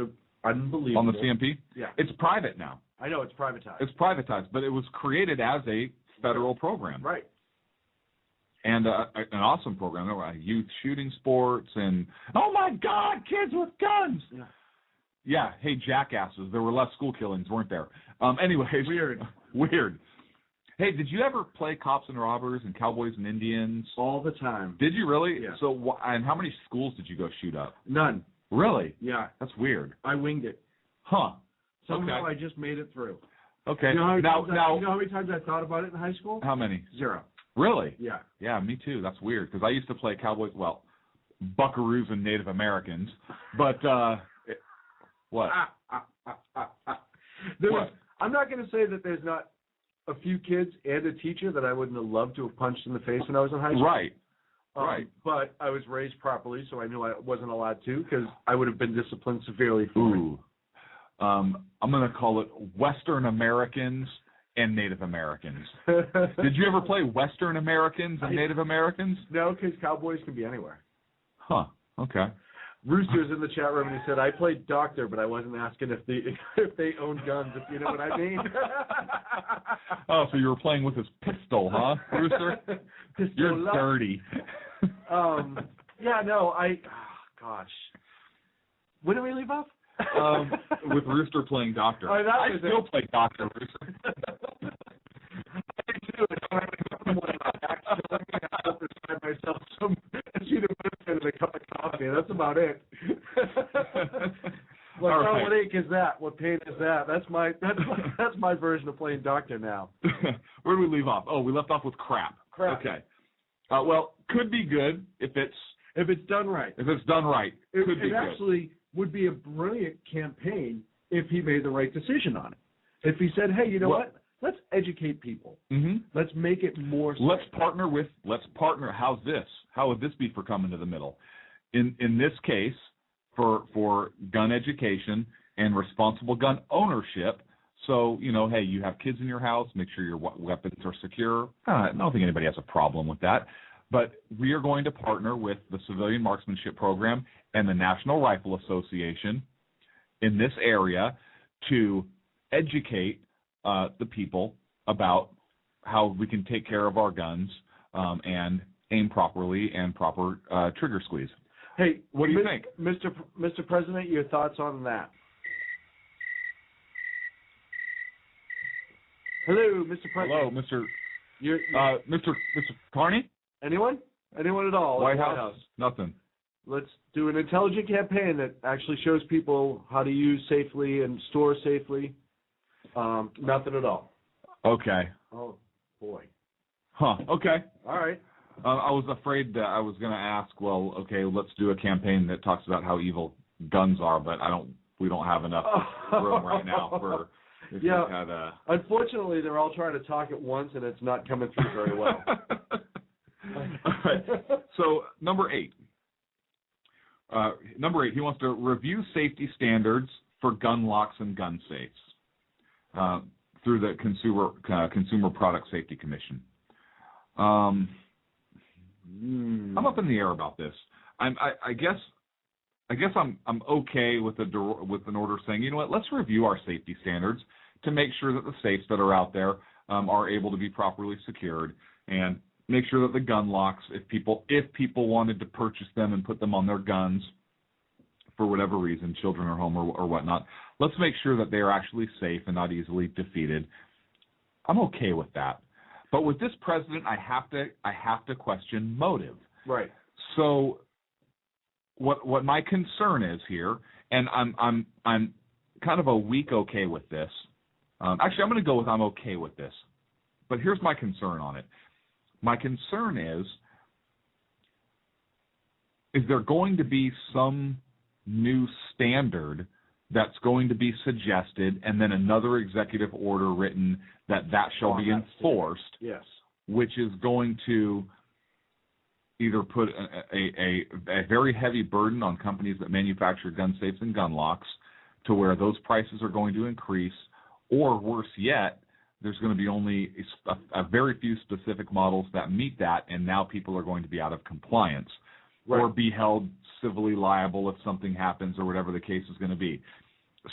unbelievable. On the CMP? Yeah. It's private now. I know, it's privatized. It's privatized, but it was created as a federal program. Right. And an awesome program. There were youth shooting sports and, oh my God, kids with guns. Yeah. Yeah, hey, jackasses. There were less school killings, weren't there? Anyways. Weird. Hey, did you ever play Cops and Robbers and Cowboys and Indians? All the time. Did you really? Yeah. So, and how many schools did you go shoot up? None. Really? Yeah. That's weird. I winged it. Huh. Somehow I just made it through. Okay. You know now, how many times I thought about it in high school? How many? 0. Really? Yeah. Yeah, me too. That's weird because I used to play Cowboys. Well, Buckaroos and Native Americans, but what? What? I'm not going to say that there's not a few kids and a teacher that I wouldn't have loved to have punched in the face when I was in high school. Right. Right. But I was raised properly, so I knew I wasn't allowed to because I would have been disciplined severely for it. Ooh. I'm going to call it Western Americans and Native Americans. Did you ever play Western Americans and Native Americans? No, because cowboys can be anywhere. Huh. Okay. Rooster's in the chat room, and he said, I played doctor, but I wasn't asking if they owned guns, if you know what I mean. Oh, so you were playing with his pistol, huh, Rooster? You're dirty. Yeah, no, gosh. When did we leave off? With Rooster playing doctor. I still play doctor, Rooster. I do. I don't have to myself some cheetah biscuit and a cup of coffee. That's about it. What ache is that? What pain is that? That's my version of playing doctor now. Where did we leave off? Oh, we left off with crap. Crap. Okay. Well, could be good if it's done right. If it's done right, could be good. It actually would be a brilliant campaign if he made the right decision on it. If he said, hey, you know what? Let's educate people. Mm-hmm. Let's make it more safe. Let's partner. How's this? How would this be for coming to the middle? In this case, for gun education and responsible gun ownership. So, hey, you have kids in your house, make sure your weapons are secure. I don't think anybody has a problem with that. But we are going to partner with the Civilian Marksmanship Program and the National Rifle Association in this area to educate the people about how we can take care of our guns and aim properly and proper trigger squeeze. Hey, what do you think? Mr. President, your thoughts on that? Hello, Mr. President. Hello, Mr. Carney? Anyone? Anyone at all? White House? Nothing. Let's do an intelligent campaign that actually shows people how to use safely and store safely. Nothing at all. Okay. Oh, boy. Huh. Okay. All right. I was afraid that I was going to ask, well, okay, let's do a campaign that talks about how evil guns are, but we don't have enough room right now for if you had a... Unfortunately, they're all trying to talk at once, and it's not coming through very well. All right. So, number 8. He wants to review safety standards for gun locks and gun safes through the Consumer Product Safety Commission. I'm up in the air about this. I guess I'm okay with an order saying, you know what, let's review our safety standards to make sure that the safes that are out there are able to be properly secured, and make sure that the gun locks, if people wanted to purchase them and put them on their guns for whatever reason, children are home or whatnot, let's make sure that they are actually safe and not easily defeated. I'm okay with that. But with this president, I have to question motive. Right. So what my concern is here, and I'm kind of a weak okay with this. Actually, I'm going to go with I'm okay with this. But here's my concern on it. My concern is there going to be some new standard that's going to be suggested and then another executive order written that shall be enforced, yes, which is going to either put a very heavy burden on companies that manufacture gun safes and gun locks to where those prices are going to increase, or worse yet, there's going to be only a very few specific models that meet that, and now people are going to be out of compliance or be held civilly liable if something happens or whatever the case is going to be.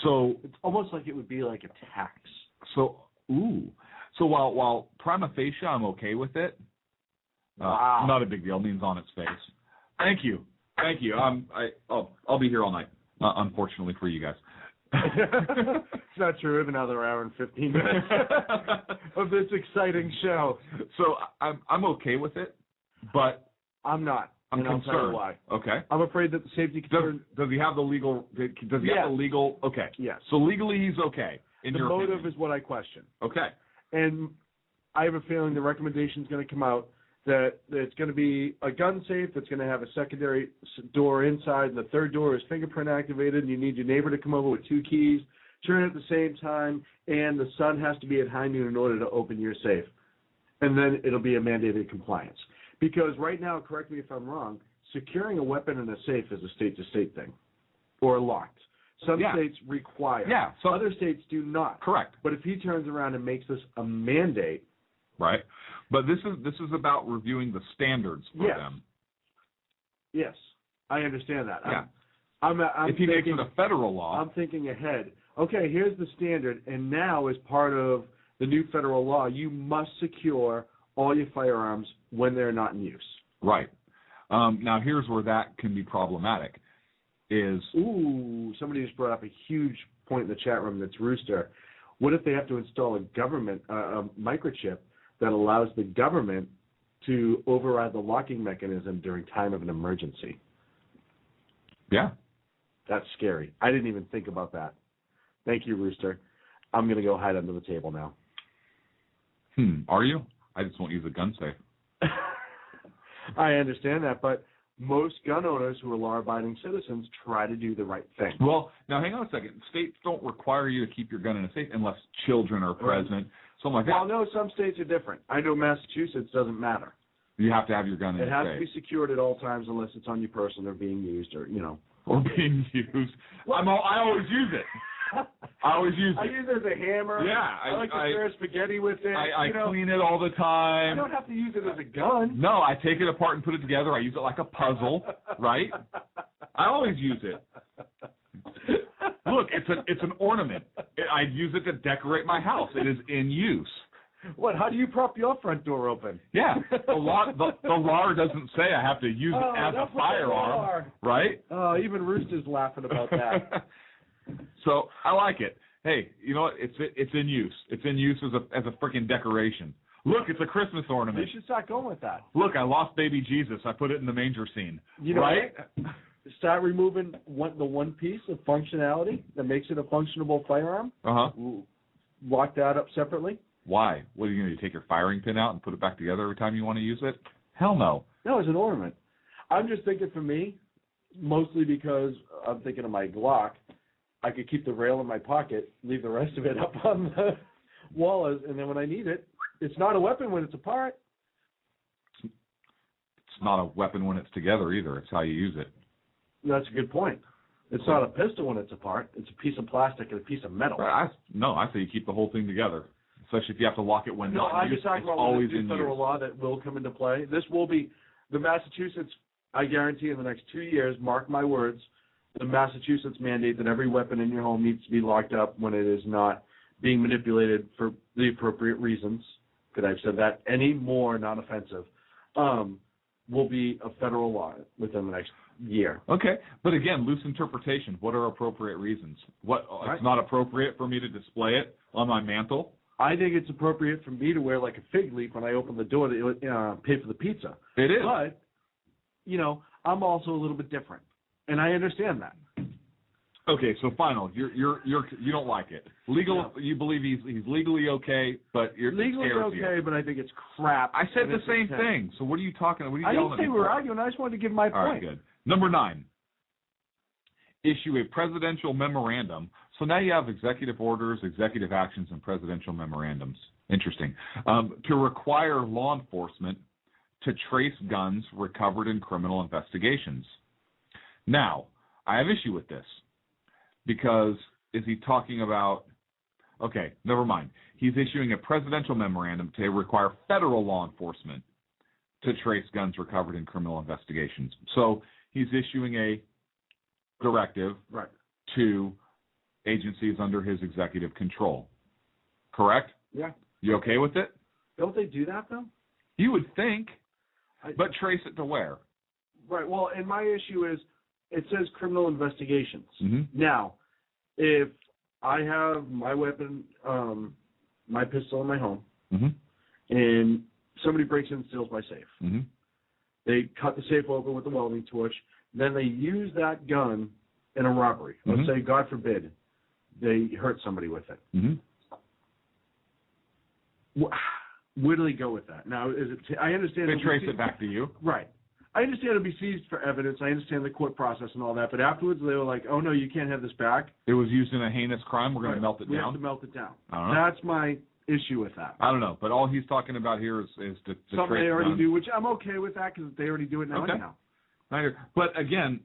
So it's almost like it would be like a tax. So while prima facie I'm okay with it, not a big deal. It means on its face. Thank you. I'll be here all night. Unfortunately for you guys. It's not true. We have another hour and 15 minutes of this exciting show. So I'm okay with it, but I'm not. I'm concerned. I'll tell you why. Okay. I'm afraid that the safety concern. Does he have the legal? Does he have the legal? Okay. Yes. So legally he's okay. The motive is what I question. Okay. And I have a feeling the recommendation is going to come out that it's going to be a gun safe that's going to have a secondary door inside, and the third door is fingerprint activated, and you need your neighbor to come over with 2 keys, turn it at the same time, and the sun has to be at high noon in order to open your safe. And then it'll be a mandated compliance. Because right now, correct me if I'm wrong, securing a weapon in a safe is a state-to-state thing, or locked. Some states require. Yeah. So other states do not. Correct. But if he turns around and makes this a mandate. Right. But this is about reviewing the standards for them. Yes. I understand that. Yeah. I'm if he makes it a federal law. I'm thinking ahead. Okay, here's the standard, and now as part of the new federal law, you must secure all your firearms when they're not in use. Right. Now, here's where that can be problematic. Somebody just brought up a huge point in the chat room. That's Rooster. What if they have to install a government microchip that allows the government to override the locking mechanism during time of an emergency? Yeah. That's scary. I didn't even think about that. Thank you, Rooster. I'm going to go hide under the table now. Are you? I just won't use a gun safe. I understand that, but most gun owners who are law-abiding citizens try to do the right thing. Well, now hang on a second. States don't require you to keep your gun in a safe unless children are present, something like that. Well, no, some states are different. I know Massachusetts doesn't matter. You have to have your gun in a safe. It has to be secured at all times unless it's on your person or being used or, Or being used. I always use it. I use it as a hammer. Yeah. I like to stir spaghetti with it. I clean it all the time. You don't have to use it as a gun. No, I take it apart and put it together. I use it like a puzzle, right? I always use it. Look, it's an ornament. I use it to decorate my house. It is in use. What? How do you prop your front door open? Yeah, the law doesn't say I have to use it as a firearm, right? Even Rooster's laughing about that. So I like it. Hey, you know what? It's in use. It's in use as a freaking decoration. Look, it's a Christmas ornament. You should start going with that. Look, I lost baby Jesus. I put it in the manger scene. Right? Start removing the one piece of functionality that makes it a functionable firearm. Lock that up separately. Why? What are you going to do? Take your firing pin out and put it back together every time you want to use it? Hell no. No, it's an ornament. I'm just thinking for me, mostly because I'm thinking of my Glock. I could keep the rail in my pocket, leave the rest of it up on the wall, and then when I need it, it's not a weapon when it's apart. It's not a weapon when it's together either. It's how you use it. That's a good point. It's not a pistol when it's apart. It's a piece of plastic and a piece of metal. I say you keep the whole thing together, especially if you have to lock it when not used. I'm talking about the federal use. Law that will come into play. This will be the Massachusetts, I guarantee in the next 2 years, mark my words, the Massachusetts mandate that every weapon in your home needs to be locked up when it is not being manipulated for the appropriate reasons. Could I have said that any more non-offensive? Will be a federal law within the next year. Okay, but again, loose interpretation. What are appropriate reasons? It's not appropriate for me to display it on my mantle? I think it's appropriate for me to wear like a fig leaf when I open the door to pay for the pizza. It is. But, I'm also a little bit different. And I understand that. Okay, so final, you don't like it. Legal, yeah. You believe he's legally okay, but you're legally okay, but I think it's crap. I said the same thing. So what are you talking? What are you yelling at me? I didn't say we were arguing. I just wanted to give my point. All right, good. Number 9, issue a presidential memorandum. So now you have executive orders, executive actions, and presidential memorandums. Interesting. To require law enforcement to trace guns recovered in criminal investigations. Now, I have issue with this because is he talking about – okay, never mind. He's issuing a presidential memorandum to require federal law enforcement to trace guns recovered in criminal investigations. So he's issuing a directive to agencies under his executive control. Correct? Yeah. You okay with it? Don't they do that, though? You would think, but trace it to where? Right. Well, and my issue is it says criminal investigations. Mm-hmm. Now, if I have my weapon, my pistol in my home, and somebody breaks in and steals my safe, they cut the safe open with a welding torch, then they use that gun in a robbery. Let's say, God forbid, they hurt somebody with it. where do they go with that? Now, is it? I understand They trace it back to you. Right. I understand it'll be seized for evidence. I understand the court process and all that. But afterwards, they were like, "Oh no, you can't have this back. It was used in a heinous crime. We're going to melt it We down." have to melt it down. I don't know. That's my issue with that. I don't know, but all he's talking about here is to something trace they already guns. do, which I'm okay with that because they already do it now. Okay. Anyhow. But again,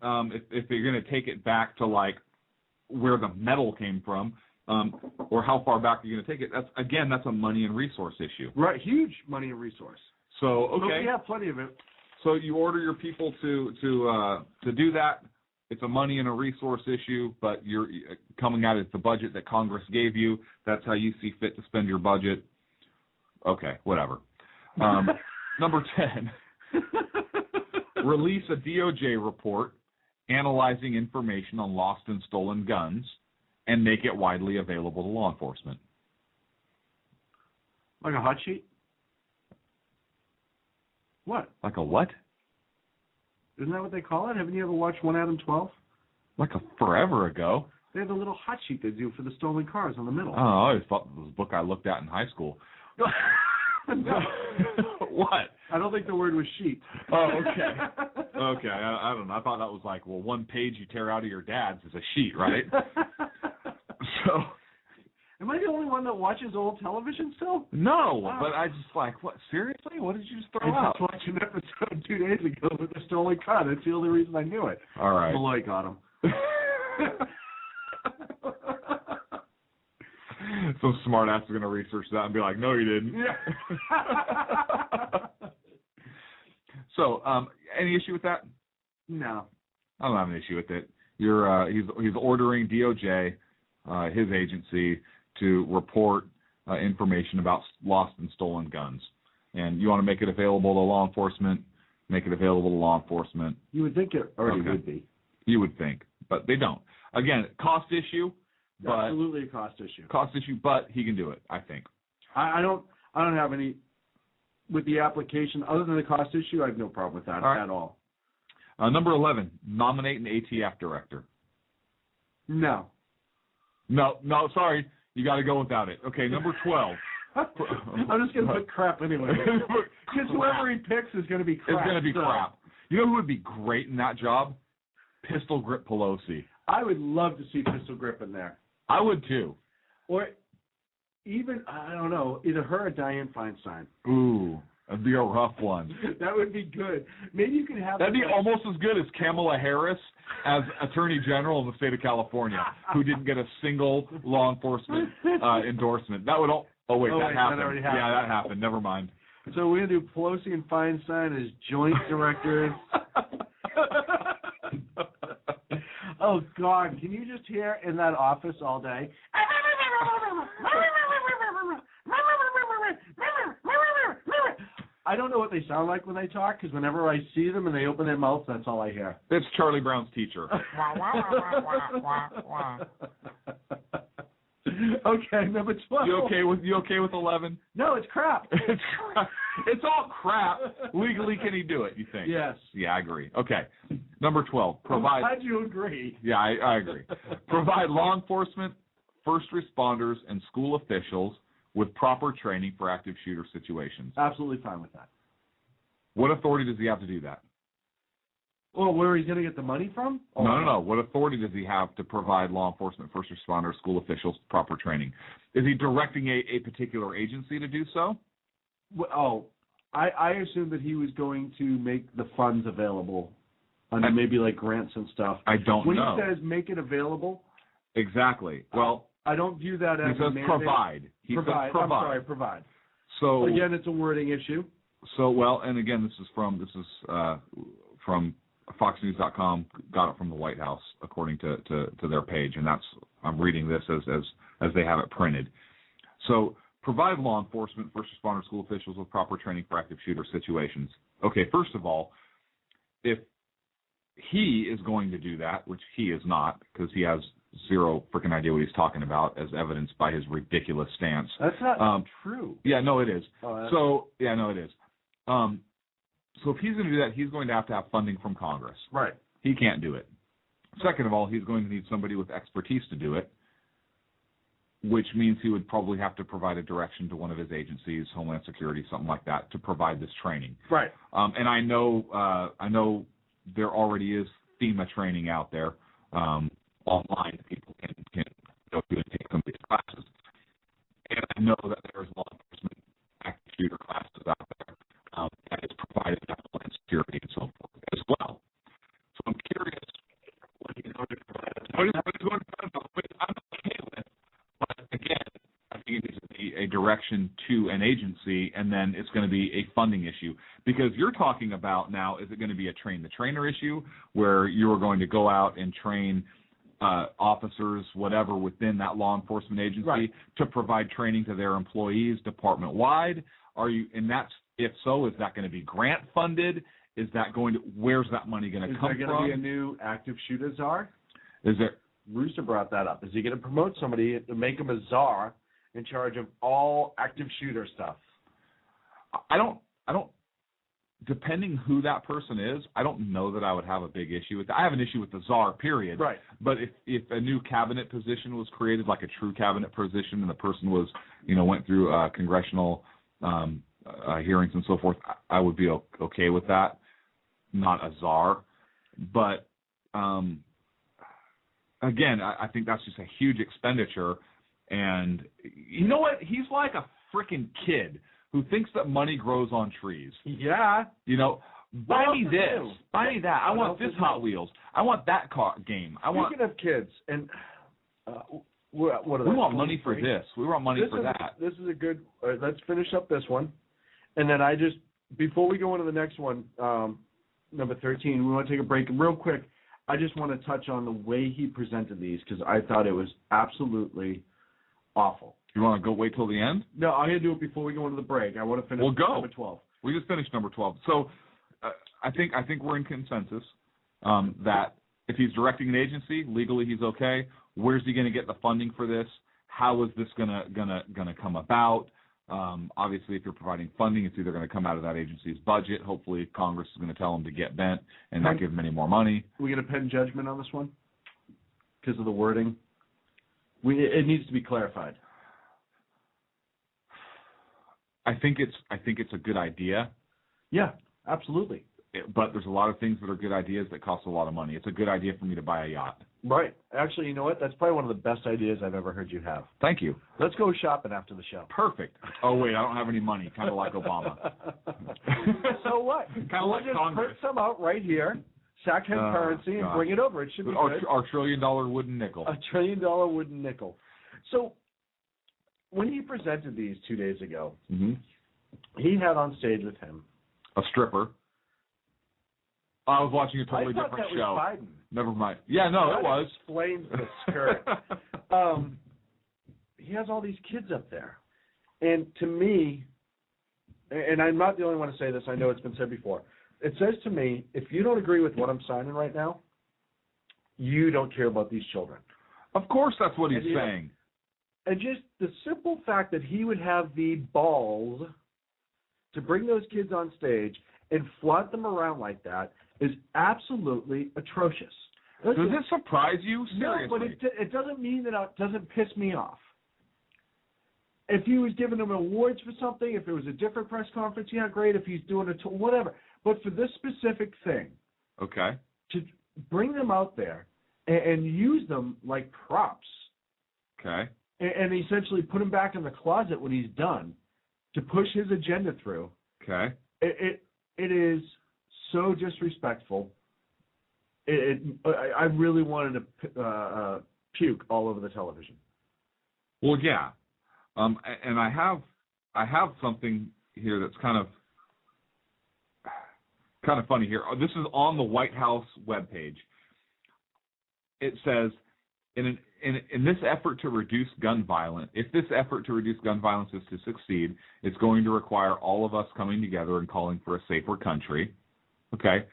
if you're going to take it back to like where the metal came from, or how far back you're going to take it, that's a money and resource issue. Right, huge money and resource. So okay, but we have plenty of it. So you order your people to do that. It's a money and a resource issue, but you're coming at it the budget that Congress gave you. That's how you see fit to spend your budget. Okay, whatever. Number 10, release a DOJ report analyzing information on lost and stolen guns and make it widely available to law enforcement. Like a hot sheet? What? Like a what? Isn't that what they call it? Haven't you ever watched One Adam 12? Like a forever ago. They have a little hot sheet they do for the stolen cars in the middle. Oh, I always thought it was a book I looked at in high school. No. What? I don't think the word was sheet. Oh, okay. Okay, I don't know. I thought that was like, well, one page you tear out of your dad's is a sheet, right? So. Am I the only one that watches old television still? No, Wow. but I just like, what? Seriously? What did you just throw I out? just watched an episode 2 days ago with the stolen car. That's the only reason I knew it. All right. Malloy got him. Some smart ass is going to research that and be like, no, you didn't. Yeah. So, any issue with that? No. I don't have an issue with it. He's ordering DOJ, his agency, to report information about lost and stolen guns. And you want to make it available to law enforcement, make it available to law enforcement. You would think it already would be. You would think, but they don't. Again, cost issue. But absolutely a cost issue. Cost issue, but he can do it, I think. I don't have any with the application other than the cost issue. I have no problem with that at all. Number 11, nominate an ATF director. No, sorry, you got to go without it. Okay, number 12. I'm just going to put crap anyway. Because whoever he picks is going to be crap. It's going to be crap. You know who would be great in that job? Pistol Grip Pelosi. I would love to see Pistol Grip in there. I would too. Or even, I don't know, either her or Dianne Feinstein. Ooh, that'd be a rough one. That would be good. Maybe you could have... That'd be almost as good as Kamala Harris as Attorney General of the state of California, who didn't get a single law enforcement endorsement. That would all... Oh, wait, that happened. That already happened. Yeah, that happened. Never mind. So we're going to do Pelosi and Feinstein as joint directors. Oh, God, can you just hear in that office all day? I don't know what they sound like when they talk, because whenever I see them and they open their mouths, that's all I hear. It's Charlie Brown's teacher. Okay, number 12. You okay with 11? No, it's crap. It's crap. It's all crap. Legally, can he do it, you think? Yes. Yeah, I agree. Okay. Number 12. Provide. How'd you agree? Yeah, I agree. Provide law enforcement, first responders, and school officials with proper training for active shooter situations. Absolutely fine with that. What authority does he have to do that? Well, where he's going to get the money from? No. What authority does he have to provide law enforcement, first responders, school officials proper training? Is he directing a particular agency to do so? Well, I assumed that he was going to make the funds available under maybe like grants and stuff. I don't know. When he says make it available. Exactly. Well, I don't view that as he says provide. He says provide. I'm sorry, provide. So again, it's a wording issue. So and again, this is from FoxNews.com. Got it from the White House, according to their page, and I'm reading this as they have it printed. So provide law enforcement, first responder, school officials with proper training for active shooter situations. Okay, first of all, if he is going to do that, which he is not, because he has zero freaking idea what he's talking about, as evidenced by his ridiculous stance. That's not true. Yeah, no, it is. Oh, it is. So if he's going to do that, he's going to have funding from Congress. Right. He can't do it. Second of all, he's going to need somebody with expertise to do it. which means he would probably have to provide a direction to one of his agencies, Homeland Security, something like that, to provide this training. Right. And I know there already is FEMA training out there online that people can go through and take some of these classes. And I know that there's law enforcement active shooter classes out there that is provided by Homeland Security and so forth as well. So I'm curious what he's going to provide. I'm okay with, but again, I think it needs to be a direction to an agency, and then it's going to be a funding issue. Because you're talking about now, is it going to be a train-the-trainer issue where you are going to go out and train officers, whatever, within that law enforcement agency to provide training to their employees department-wide? If so, is that going to be grant-funded? Is that where's that money going to come from? Is there going to be a new active shooter czar? Is there? Rooster brought that up. Is he going to promote somebody to make him a czar in charge of all active shooter stuff? I don't. Depending who that person is, I don't know that I would have a big issue with that. I have an issue with the czar, period. Right. But if a new cabinet position was created, like a true cabinet position, and the person was, went through congressional hearings and so forth, I would be okay with that. Not a czar, but again, I think that's just a huge expenditure. And you know what? He's like a freaking kid who thinks that money grows on trees. Yeah. Buy me this. Buy me that. I want this Hot Wheels. I want that car game. Speaking of kids, and we want money for this. We want money for that. This is a good. Let's finish up this one, and then before we go into the next one, number 13, we want to take a break real quick. I just want to touch on the way he presented these because I thought it was absolutely awful. You want to go wait till the end? No, I'm going to do it before we go into the break. I want to finish number 12. We just finished number 12. So I think we're in consensus that if he's directing an agency, legally he's okay. Where's he going to get the funding for this? How is this gonna come about? Obviously, if you're providing funding, it's either going to come out of that agency's budget. Hopefully, Congress is going to tell him to get bent and not give him any more money. We going to pen judgment on this one because of the wording? It needs to be clarified. I think it's a good idea. Yeah, absolutely. But there's a lot of things that are good ideas that cost a lot of money. It's a good idea for me to buy a yacht. Right. Actually, you know what? That's probably one of the best ideas I've ever heard you have. Thank you. Let's go shopping after the show. Perfect. Oh, wait, I don't have any money, kind of like Obama. So what? Kind of like just Congress. Print some out right here, sack-head currency, and bring it over. It should be good. Our $1 trillion wooden nickel. $1 trillion wooden nickel. So when he presented these 2 days ago, he had on stage with him a stripper. I was watching a totally different show. Was Biden. Never mind. Yeah, no, it was. Explains the skirt. He has all these kids up there. And to me, and I'm not the only one to say this, I know it's been said before, it says to me, if you don't agree with what I'm signing right now, you don't care about these children. Of course that's what he's saying. And just the simple fact that he would have the balls to bring those kids on stage and flaunt them around like that is absolutely atrocious. Does it surprise you? Seriously? No, but it doesn't mean that it doesn't piss me off. If he was giving them awards for something, if it was a different press conference, yeah, great. If he's doing it, whatever. But for this specific thing, okay, to bring them out there and use them like props, okay, and essentially put him back in the closet when he's done to push his agenda through, okay, it is so disrespectful. I really wanted to puke all over the television. Well, yeah, and I have something here that's kind of funny here. This is on the White House webpage. It says, in this effort to reduce gun violence, if this effort to reduce gun violence is to succeed, it's going to require all of us coming together and calling for a safer country. Okay.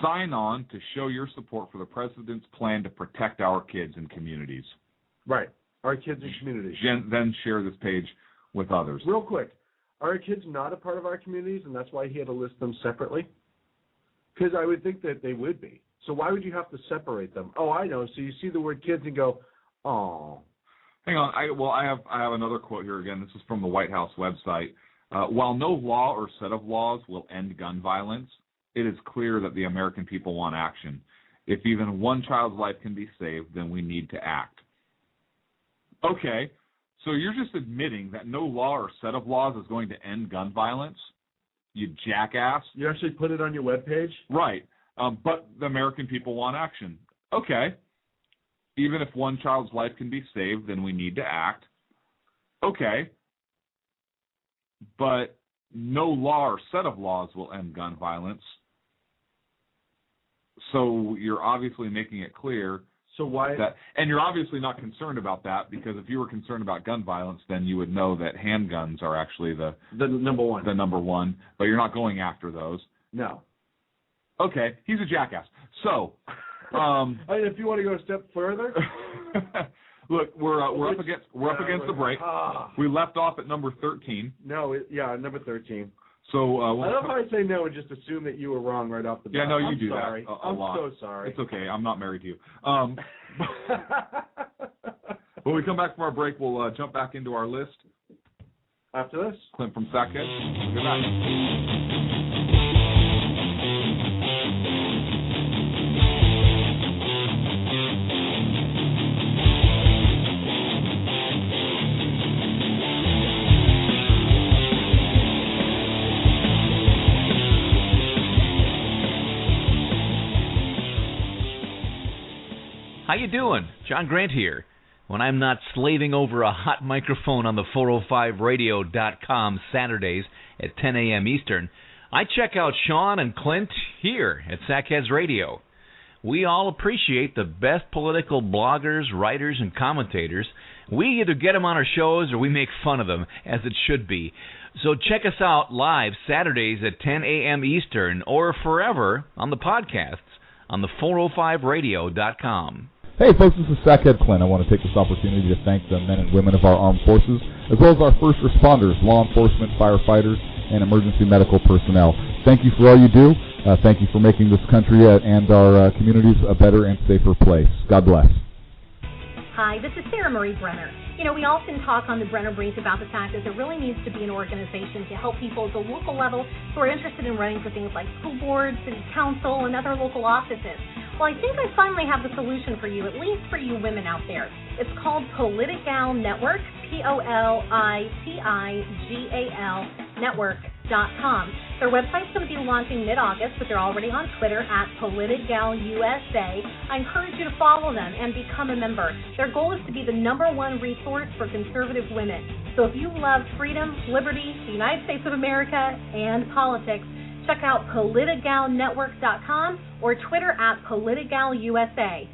Sign on to show your support for the president's plan to protect our kids and communities. Right. Our kids and communities. Then share this page with others. Real quick. Are our kids not a part of our communities, and that's why he had to list them separately? Because I would think that they would be. So why would you have to separate them? Oh, I know. So you see the word kids and go, oh. Hang on. I have another quote here again. This is from the White House website. While no law or set of laws will end gun violence, it is clear that the American people want action. If even one child's life can be saved, then we need to act. Okay, so you're just admitting that no law or set of laws is going to end gun violence? You jackass. You actually put it on your webpage? Right. But the American people want action. Okay. Even if one child's life can be saved, then we need to act. Okay. But no law or set of laws will end gun violence. So you're obviously making it clear. So why? And you're obviously not concerned about that, because if you were concerned about gun violence, then you would know that handguns are actually the number one. The number one, but you're not going after those. No. Okay, he's a jackass. So, if you want to go a step further, look, we're up against the break. We left off at number 13. No, number 13. So I love how I say no and just assume that you were wrong right off the bat. Yeah, no, you do sorry. that a I'm lot. so sorry. It's okay. I'm not married to you. When we come back from our break, we'll jump back into our list. After this, Clint from Sackhead. Good night. How you doing? John Grant here. When I'm not slaving over a hot microphone on the 405radio.com Saturdays at 10 a.m. Eastern, I check out Sean and Clint here at Sackheads Radio. We all appreciate the best political bloggers, writers, and commentators. We either get them on our shows or we make fun of them, as it should be. So check us out live Saturdays at 10 a.m. Eastern or forever on the podcasts on the 405radio.com. Hey folks, this is Sackhead Clint. I want to take this opportunity to thank the men and women of our armed forces, as well as our first responders, law enforcement, firefighters, and emergency medical personnel. Thank you for all you do. Thank you for making this country and our communities a better and safer place. God bless. Hi, this is Sarah Marie Brenner. You know, we often talk on the Brenner Brief about the fact that there really needs to be an organization to help people at the local level who are interested in running for things like school board, city council, and other local offices. Well, I think I finally have the solution for you, at least for you women out there. It's called Politigal Network, Politigal Network.com. Their website's going to be launching mid-August, but they're already on Twitter at PolitigalUSA. I encourage you to follow them and become a member. Their goal is to be the #1 resource for conservative women. So if you love freedom, liberty, the United States of America, and politics, check out PolitigalNetwork.com or Twitter at PolitigalUSA.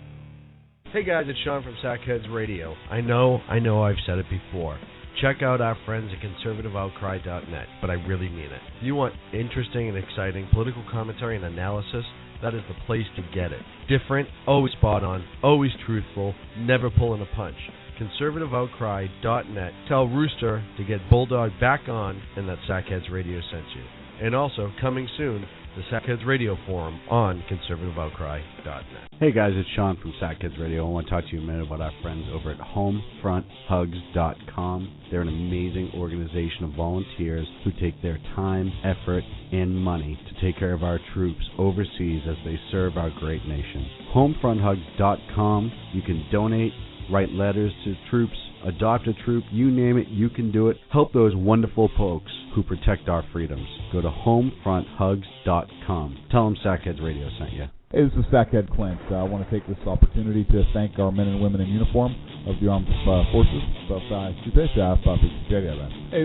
Hey guys, it's Sean from Sackheads Radio. I know I've said it before. Check out our friends at conservativeoutcry.net, but I really mean it. If you want interesting and exciting political commentary and analysis, that is the place to get it. Different, always spot on, always truthful, never pulling a punch. conservativeoutcry.net. Tell Rooster to get Bulldog back on and that Sackheads Radio sent you. And also, coming soon, the Sackheads Radio Forum on conservativeoutcry.net. Hey guys, it's Sean from Sackheads Radio. I want to talk to you a minute about our friends over at HomefrontHugs.com. They're an amazing organization of volunteers who take their time, effort, and money to take care of our troops overseas as they serve our great nation. HomefrontHugs.com. You can donate, write letters to troops, adopt a troop, you name it, you can do it. Help those wonderful folks who protect our freedoms. Go to HomefrontHugs.com. Tell them Sackheads Radio sent you. Hey, this is Sackhead Clint. I want to take this opportunity to thank our men and women in uniform of the armed forces. Hey,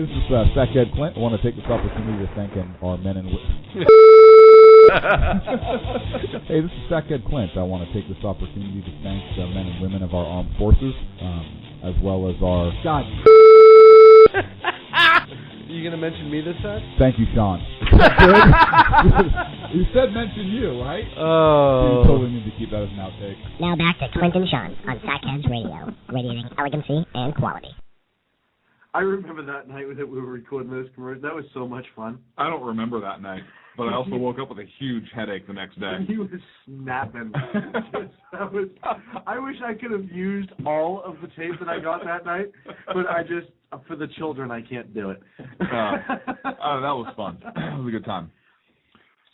this is Sackhead Clint. I want to take this opportunity to thank our men and women. Hey, this is Sackhead Clint. I want to take this opportunity to thank the men and women of our armed forces, as well as our... God. You going to mention me this time? Thank you, Sean. You said mention you, right? Oh. You totally need to keep that as an outtake. Now back to Clint and Sean on Sackheads Radio, radiating elegancy and quality. I remember that night that we were recording those commercials. That was so much fun. I don't remember that night. but I also woke up with a huge headache the next day. He was snapping. I wish I could have used all of the tape that I got that night, but for the children, I can't do it. That was fun. It was a good time.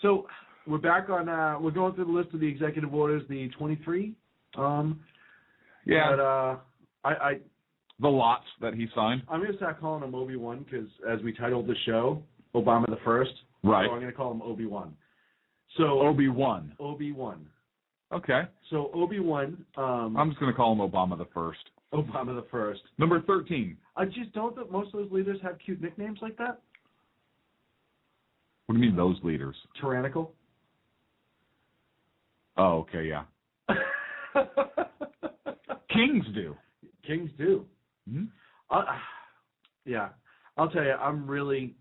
So we're back on. We're going through the list of the executive orders, the 23. Yeah. But the lots that he signed. I'm going to start calling him Obi-Wan because, as we titled the show, Obama the First. Right. So I'm going to call him Obi-Wan. So Obi-Wan. Obi-Wan. Okay. So Obi-Wan. I'm just going to call him Obama the First. Obama the First. Number 13. I just don't think most of those leaders have cute nicknames like that. What do you mean those leaders? Tyrannical. Oh, okay, yeah. Kings do. Kings do. Mm-hmm. Yeah. I'll tell you, I'm really,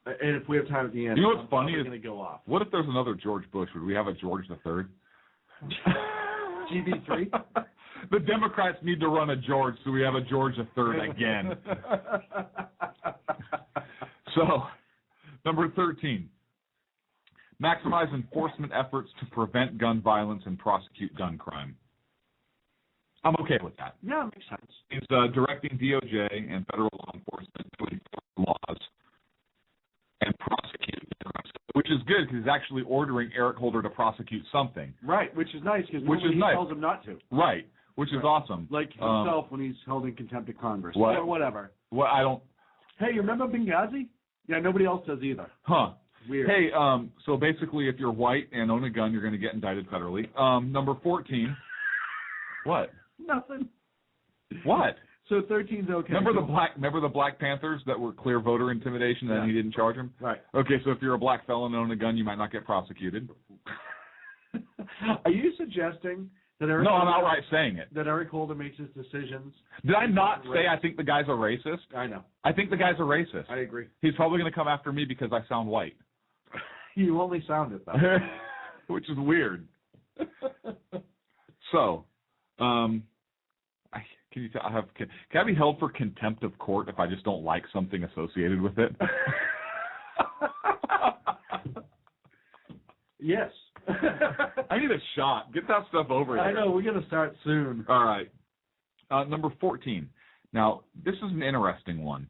and if we have time at the end, you know what's funny is, going to go off. What if there's another George Bush? Would we have a George III? GB3? The Democrats need to run a George, so we have a George III again. So, number 13. Maximize enforcement efforts to prevent gun violence and prosecute gun crime. I'm okay with that. Yeah, it makes sense. He's directing DOJ and federal law enforcement to enforce laws and prosecute gun crimes, which is good because he's actually ordering Eric Holder to prosecute something. Right, which is nice because he tells him not to. Right, which is awesome. Like himself when he's held in contempt of Congress. What? Or whatever. Well, I don't. Hey, you remember Benghazi? Yeah, nobody else does either. Huh. Weird. Hey, so basically if you're white and own a gun, you're going to get indicted federally. Number 14. What? Nothing. What? So 13's okay. Remember the Black Panthers that were clear voter intimidation and he didn't charge them? Right. Okay, so if you're a black felon and own a gun, you might not get prosecuted. Are you suggesting that Eric? No, I'm outright saying it. That Eric Holder makes his decisions. Did I not say I think the guy's a racist? I know. I think the guy's a racist. I agree. He's probably going to come after me because I sound white. You only sound it, though. Which is weird. So, can I be held for contempt of court if I just don't like something associated with it? Yes. I need a shot. Get that stuff over here. I know. We're going to start soon. All right. Number 14. Now, this is an interesting one.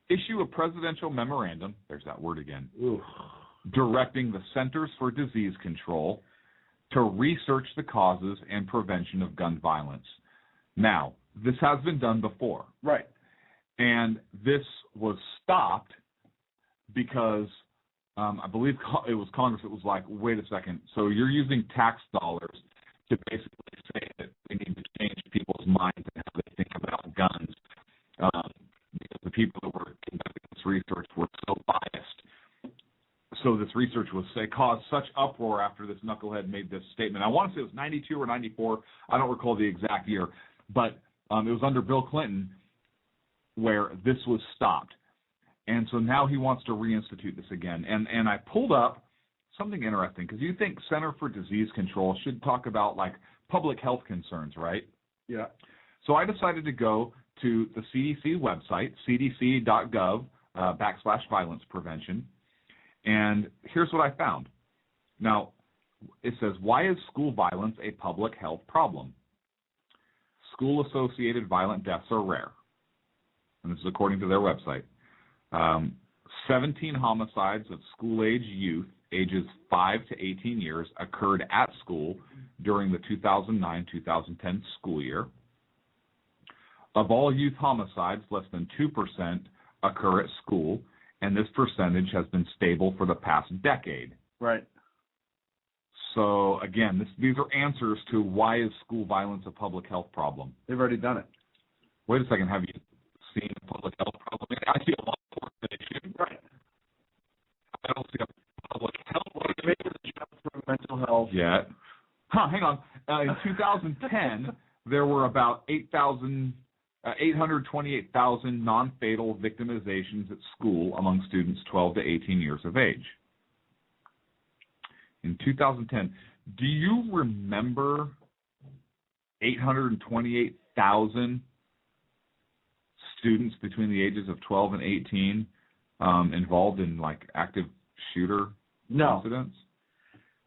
Issue a presidential memorandum, there's that word again, directing the Centers for Disease Control to research the causes and prevention of gun violence. Now, this has been done before. Right. And this was stopped because I believe it was Congress that was like, wait a second, so you're using tax dollars to basically say that we need to change people's minds and how they think about guns because the people that were conducting this research were so biased. So this research caused such uproar after this knucklehead made this statement. I want to say it was 92 or 94. I don't recall the exact year. But it was under Bill Clinton where this was stopped. And so now he wants to reinstitute this again. And I pulled up something interesting because you think Center for Disease Control should talk about, like, public health concerns, right? Yeah. So I decided to go to the CDC website, cdc.gov /violence prevention. And here's what I found. Now, it says, why is school violence a public health problem? School-associated violent deaths are rare. And this is according to their website. 17 homicides of school-age youth ages 5 to 18 years occurred at school during the 2009-2010 school year. Of all youth homicides, less than 2% occur at school, and this percentage has been stable for the past decade. Right. So, again, these are answers to why is school violence a public health problem. They've already done it. Wait a second. Have you seen a public health problem? I see a law enforcement issue. Right. I don't see a public health issue. Maybe the jump from mental health. Yet. Hang on. In 2010, there were about 828,000 non-fatal victimizations at school among students 12 to 18 years of age. In 2010, do you remember 828,000 students between the ages of 12 and 18 involved in like active shooter incidents?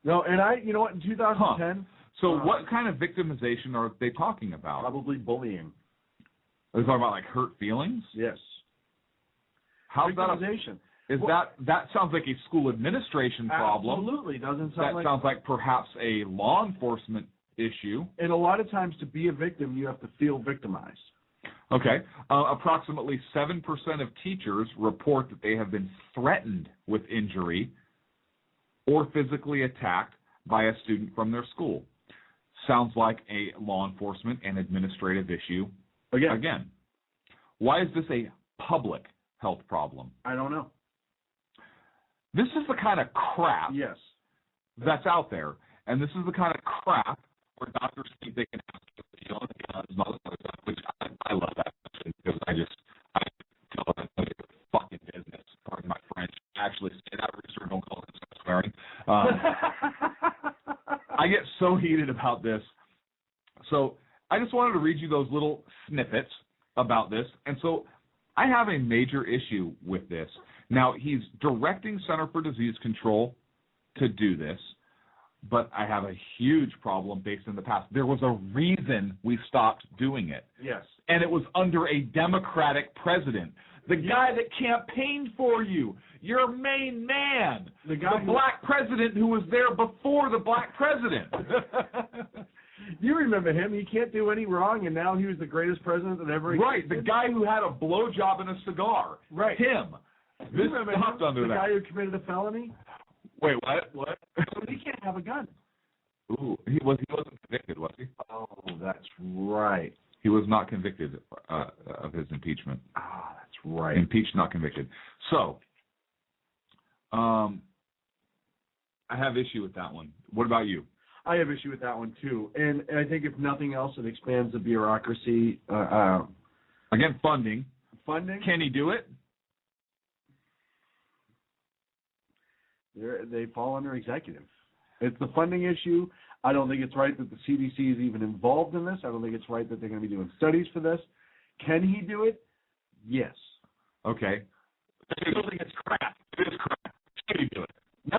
No, and you know what, in 2010. So what kind of victimization are they talking about? Probably bullying. Are they talking about like hurt feelings? Yes. How's victimization? That sounds like a school administration problem. Absolutely, doesn't sound sounds like perhaps a law enforcement issue. And a lot of times, to be a victim, you have to feel victimized. Okay. Approximately 7% of teachers report that they have been threatened with injury or physically attacked by a student from their school. Sounds like a law enforcement and administrative issue. Again. Why is this a public health problem? I don't know. This is the kind of crap that's out there. And this is the kind of crap where doctors think they can ask you on guns and all this other stuff, which I love that question because I tell them it's fucking business. Pardon my French. Actually, say that research, don't call it swearing. I get so heated about this. So I just wanted to read you those little snippets about this. And so I have a major issue with this. Now, he's directing Center for Disease Control to do this, but I have a huge problem based in the past. There was a reason we stopped doing it. Yes. And it was under a Democratic president. The guy that campaigned for you, your main man, the black president who was there before the black president. You remember him. He can't do any wrong, and now he was the greatest president that ever existed. Right, the guy who had a blowjob and a cigar. Right. Him. This stopped under the that. guy who committed a felony? Wait, what? So he can't have a gun. Ooh, he wasn't convicted, was he? Oh, that's right. He was not convicted of his impeachment. Ah, that's right. Impeached, not convicted. So, I have issue with that one. What about you? I have issue with that one, too. And I think if nothing else, it expands the bureaucracy. Again, funding. Funding? Can he do it? They fall under executive. It's the funding issue. I don't think it's right that the CDC is even involved in this. I don't think it's right that they're going to be doing studies for this. Can he do it? Yes. Okay. I don't think it's crap. It is crap. Can he do it? No.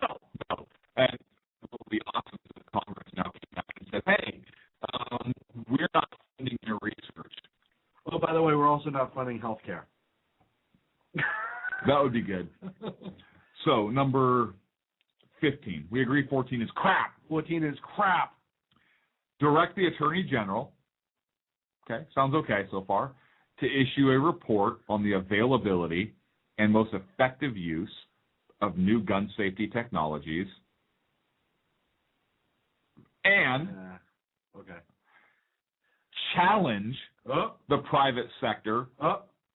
And it will be awesome if the Congress now came back and said, hey, we're not funding your research. Oh, by the way, we're also not funding health care. That would be good. So, number 15. We agree 14 is crap. 14 is crap. Direct the Attorney General, okay, sounds okay so far, to issue a report on the availability and most effective use of new gun safety technologies and challenge the private sector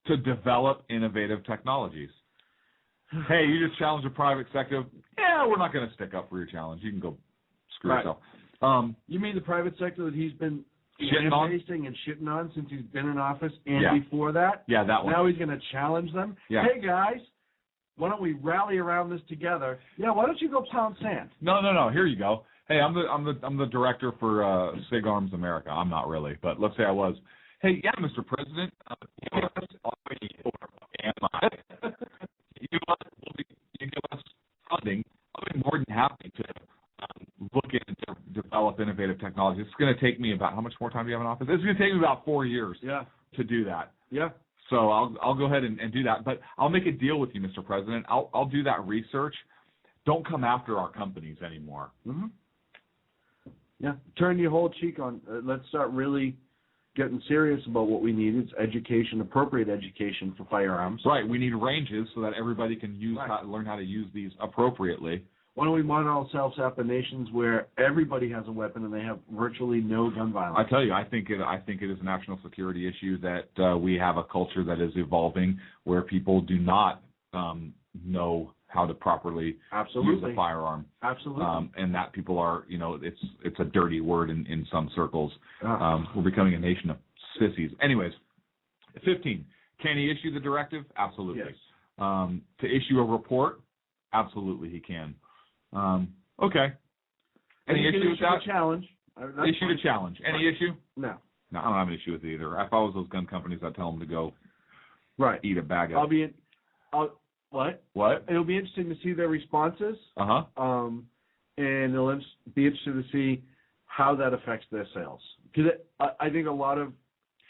to develop innovative technologies. Hey, you just challenge the private sector. Yeah, we're not going to stick up for your challenge. You can go screw yourself. You mean the private sector that he's been shitting and shitting on since he's been in office and before that? Yeah, that one. Now he's going to challenge them? Yeah. Hey, guys, why don't we rally around this together? Yeah, why don't you go pound sand? No. Here you go. Hey, I'm the director for SIG Arms America. I'm not really, but let's say I was. Hey, yeah, Mr. President, you give us funding. I'll be more than happy to look into develop innovative technology. It's going to take me about, how much more time do you have in office? It's going to take me about 4 years to do that. Yeah. So I'll go ahead and do that. But I'll make a deal with you, Mr. President. I'll do that research. Don't come after our companies anymore. Mm-hmm. Yeah. Turn your whole cheek on. Let's start really getting serious about what we need. It's education, appropriate education for firearms. Right. We need ranges so that everybody can learn how to use these appropriately. Why don't we model ourselves after nations where everybody has a weapon and they have virtually no gun violence? I tell you, I think it is a national security issue that we have a culture that is evolving where people do not know how to properly use a firearm. Absolutely. And that people are, it's a dirty word in some circles. We're becoming a nation of sissies. Anyways, 15. Can he issue the directive? Absolutely. Yes. To issue a report? Absolutely, he can. Okay. Any issue with that? Challenge. Issue to challenge. Any issue? No. No, I don't have an issue with it either. If I was those gun companies, I'd tell them to go eat a bag of. What? What? It'll be interesting to see their responses. Uh-huh. And it'll be interesting to see how that affects their sales. Because I think a lot of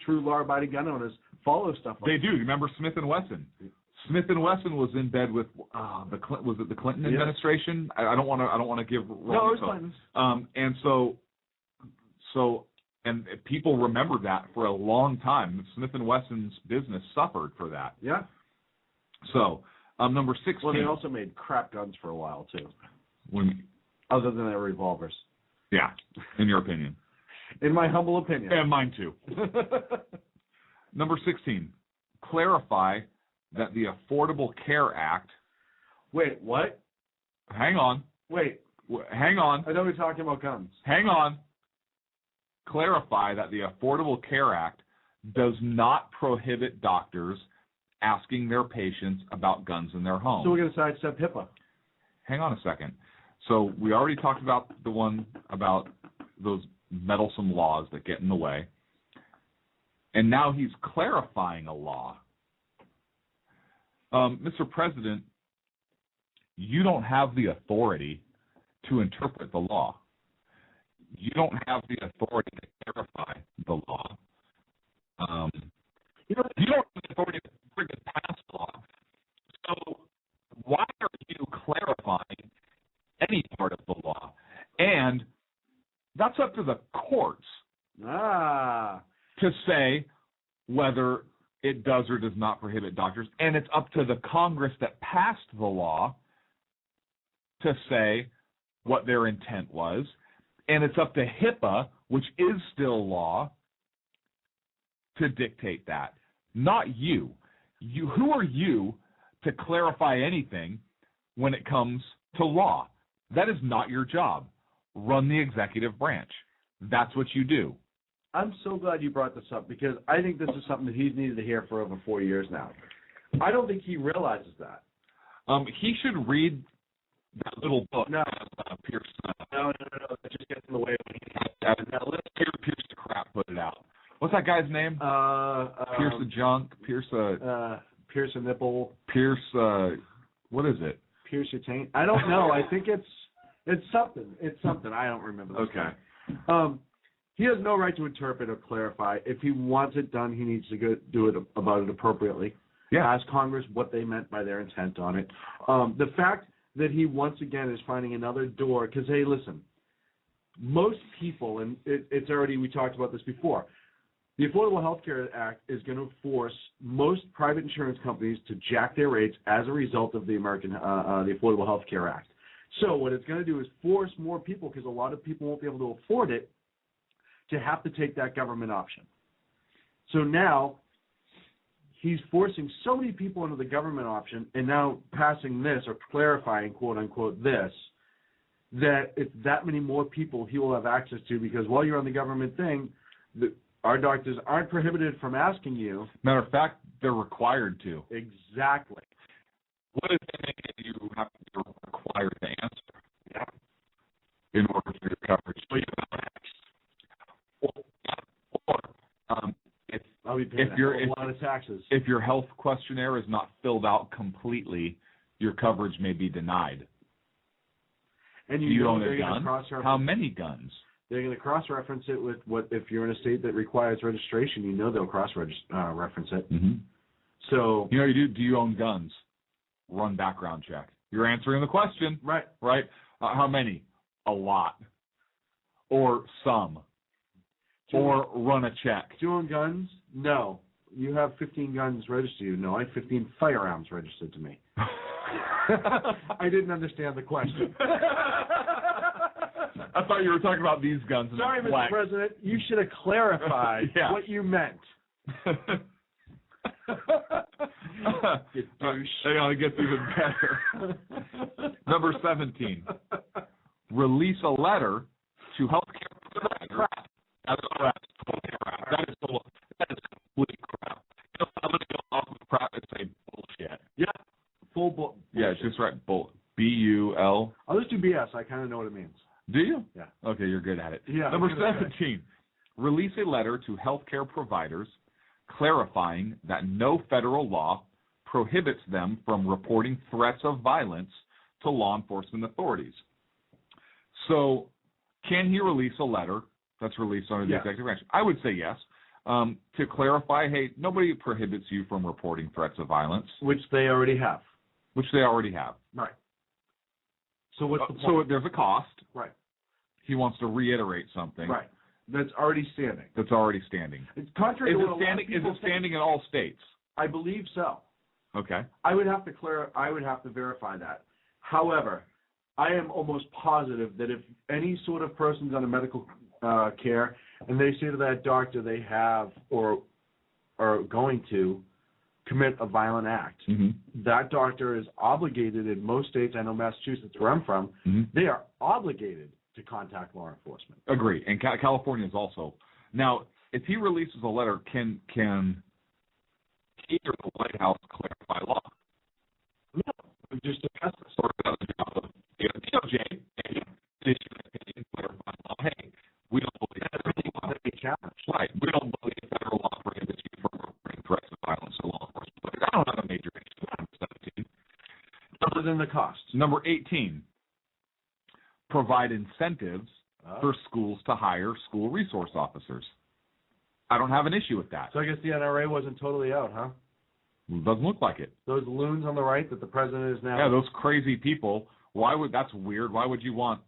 true law-abiding gun owners follow stuff like They do. Remember Smith & Wesson? Smith & Wesson was in bed with was it the Clinton administration? I don't want to give wrong. No, it was Clinton's. And so people remember that for a long time. Smith & Wesson's business suffered for that. Yeah. So, number 16. Well, they also made crap guns for a while too. Other than their revolvers. Yeah, in your opinion. In my humble opinion. And mine too. Number 16. Clarify that the Affordable Care Act. Wait, what? Hang on. Wait. Hang on. I know we're talking about guns. Hang on. Clarify that the Affordable Care Act does not prohibit doctors asking their patients about guns in their home. So we're going to sidestep HIPAA. Hang on a second. So we already talked about the one about those meddlesome laws that get in the way. And now he's clarifying a law. Mr. President, you don't have the authority to interpret the law. You don't have the authority to clarify the law. You don't have the authority to freaking pass the law. So why are you clarifying any part of the law? And that's up to the courts to say whether it does or does not prohibit doctors. And it's up to the Congress that passed the law to say what their intent was. And it's up to HIPAA, which is still law, to dictate that. Not you. Who are you to clarify anything when it comes to law? That is not your job. Run the executive branch. That's what you do. I'm so glad you brought this up because I think this is something that he's needed to hear for over 4 years now. I don't think he realizes that. He should read that little book. No. Pierce. No. That just gets in the way when let's hear Pierce the crap put it out. What's that guy's name? Pierce the junk. Pierce a nipple. Pierce. What is it? Pierce your taint. I don't know. I think it's something. It's something. I don't remember. Okay. He has no right to interpret or clarify. If he wants it done, he needs to go do it about it appropriately. Yeah. Ask Congress what they meant by their intent on it. The fact that he once again is finding another door, because, hey, listen, most people, and it's already, we talked about this before, the Affordable Health Care Act is going to force most private insurance companies to jack their rates as a result of the the Affordable Health Care Act. So what it's going to do is force more people, because a lot of people won't be able to afford it, to have to take that government option. So now he's forcing so many people into the government option and now passing this or clarifying, quote unquote, this, that it's that many more people he will have access to because while you're on the government thing, our doctors aren't prohibited from asking you. Matter of fact, they're required to. Exactly. What is it that you have to be required to answer? Yeah. In order for your coverage. If your health questionnaire is not filled out completely, your coverage may be denied. And you own a gun? How many guns? They're going to cross-reference it with what if you're in a state that requires registration, you know they'll cross-reference it. Mm-hmm. So you know you do. Do you own guns? Run background check. You're answering the question. Right. Right. How many? A lot. Or some. Or run a check. Do you own guns? No. You have 15 guns registered to you. No, I have 15 firearms registered to me. I didn't understand the question. I thought you were talking about these guns. Sorry, Mr. President. You should have clarified what you meant. You douche. It gets even better. Number 17. Release a letter to healthcare providers. That is complete crap. I'm going to go off of crap and say bullshit. Yeah. Full bullshit. Yeah, it's just right. B-U-L. I'll just do BS. I kind of know what it means. Do you? Yeah. Okay, you're good at it. Yeah. Number 17. Release a letter to healthcare providers clarifying that no federal law prohibits them from reporting threats of violence to law enforcement authorities. So can he release a letter that's released under the executive branch? I would say yes. To clarify, hey, nobody prohibits you from reporting threats of violence. Which they already have. Right. So what's the point? So there's a cost. Right. He wants to reiterate something. Right. That's already standing. It's contrary to what is it standing in all states? I believe so. Okay. I would have to verify that. However, I am almost positive that if any sort of person's under medical care and they say to that doctor they have or are going to commit a violent act, that doctor is obligated in most states, I know Massachusetts where I'm from, they are obligated to contact law enforcement. Agree. And California is also. Now, if he releases a letter, can he or the White House clarify law? No. Just discuss this. Sort of the job of the DOJ and issue an opinion, clarify law. Hey, we don't believe federal law. Right. We don't believe federal law prohibits you from reporting threats of violence to law enforcement. But I don't have a major issue with number 17. Other than the cost. Number 18. Provide incentives for schools to hire school resource officers. I don't have an issue with that. So I guess the NRA wasn't totally out, huh? Doesn't look like it. Those loons on the right that the president is now. Yeah, those crazy people. That's weird. Why would you want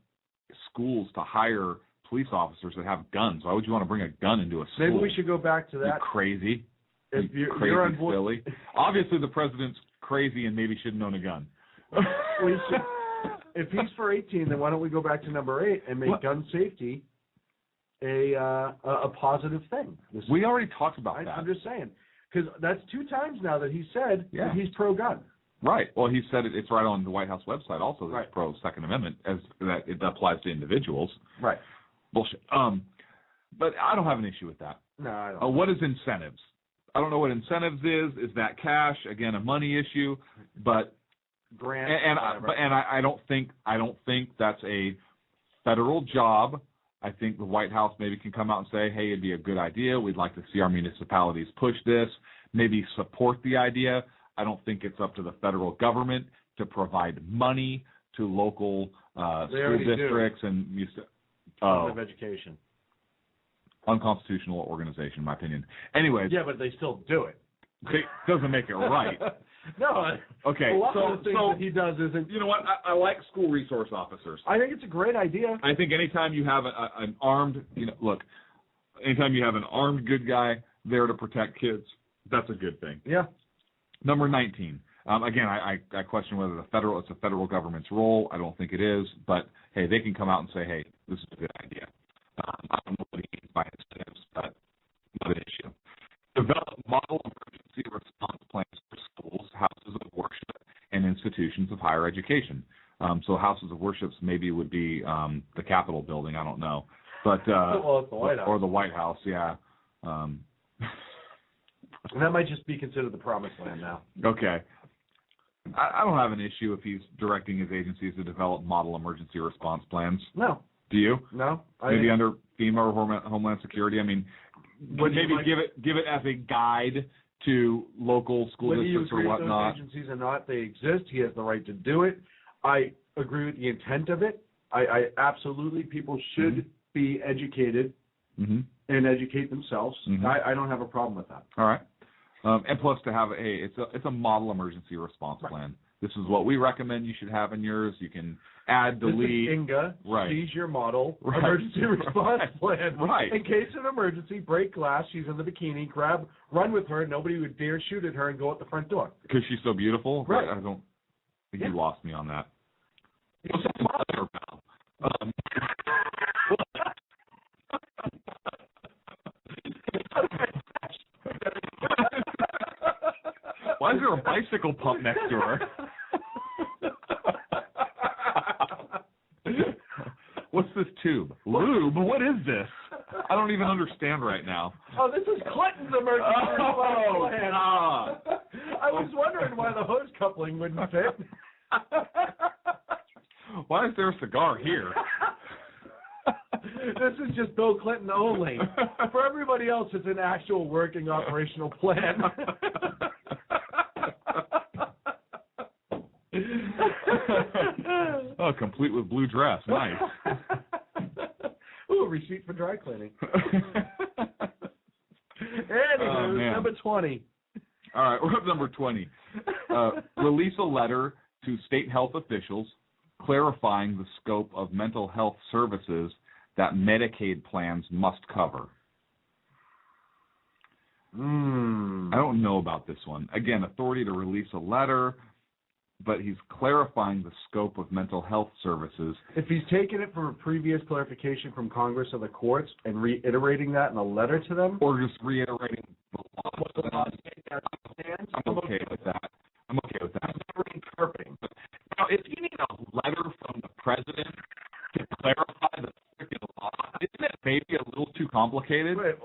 schools to hire police officers that have guns? Why would you want to bring a gun into a school? Maybe we should go back to that. You crazy. If you're on board, silly. Obviously, the president's crazy and maybe shouldn't own a gun. We should. If he's for 18, then why don't we go back to number 8 and make gun safety a positive thing? We already talked about that. I'm just saying, because that's 2 times now that he said that he's pro-gun. Right. Well, he said it's right on the White House website also that it's pro-Second Amendment, as that it applies to individuals. Right. Bullshit. But I don't have an issue with that. No, I don't. What is incentives? I don't know what incentives is. Is that cash? Again, a money issue, but. Grant, I don't think that's a federal job. I think the White House maybe can come out and say, hey, it'd be a good idea. We'd like to see our municipalities push this, maybe support the idea. I don't think it's up to the federal government to provide money to local school districts and Department of Education. Unconstitutional organization, in my opinion. Anyways. Yeah, but they still do it. It doesn't make it right. No. Okay. A lot of the things that he does isn't. You know what? I like school resource officers. I think it's a great idea. I think anytime you have an armed, anytime you have an armed good guy there to protect kids, that's a good thing. Yeah. Number 19. Again, I question whether it's a federal government's role. I don't think it is, but hey, they can come out and say, hey, this is a good idea. I don't know what he means by incentives, but not an issue. Develop model emergency response plans for schools, houses of worship, and institutions of higher education. So houses of worship maybe would be the Capitol building. I don't know, but it's the White House. Or the White House, yeah. That might just be considered the promised land now. Okay. I don't have an issue if he's directing his agencies to develop model emergency response plans. No. Do you? No. Maybe under FEMA or Homeland Security. I mean. Maybe give it as a guide to local school districts or whatnot. Whether you agree with those agencies or not, they exist. He has the right to do it. I agree with the intent of it. I absolutely, people should be educated and educate themselves. I don't have a problem with that. All right. And plus to have it's a model emergency response plan. This is what we recommend you should have in yours. You can add, delete. This is Inga. She's your model emergency response plan. Right. In case of an emergency, break glass. She's in the bikini. Run with her. Nobody would dare shoot at her and go out the front door. Because she's so beautiful. Right. I don't think you lost me on that. Why is there a bicycle pump next to her? What's this tube? Lube? What is this? I don't even understand right now. Oh, this is Clinton's emergency response plan. I was wondering why the hose coupling wouldn't fit. Why is there a cigar here? This is just Bill Clinton only. For everybody else, it's an actual working operational plan. complete with blue dress. Nice. Ooh, a receipt for dry cleaning. Anywho, number 20. All right, we're up number 20. Release a letter to state health officials clarifying the scope of mental health services that Medicaid plans must cover. I don't know about this one. Again, authority to release a letter, but he's clarifying the scope of mental health services. If he's taken it from a previous clarification from Congress or the courts and reiterating that in a letter to them, or just reiterating the law, what the law stands, I'm okay with that. I'm okay with that. Reinterpreting. Now, if you need a letter from the president to clarify the freaking law, isn't it maybe a little too complicated? Wait,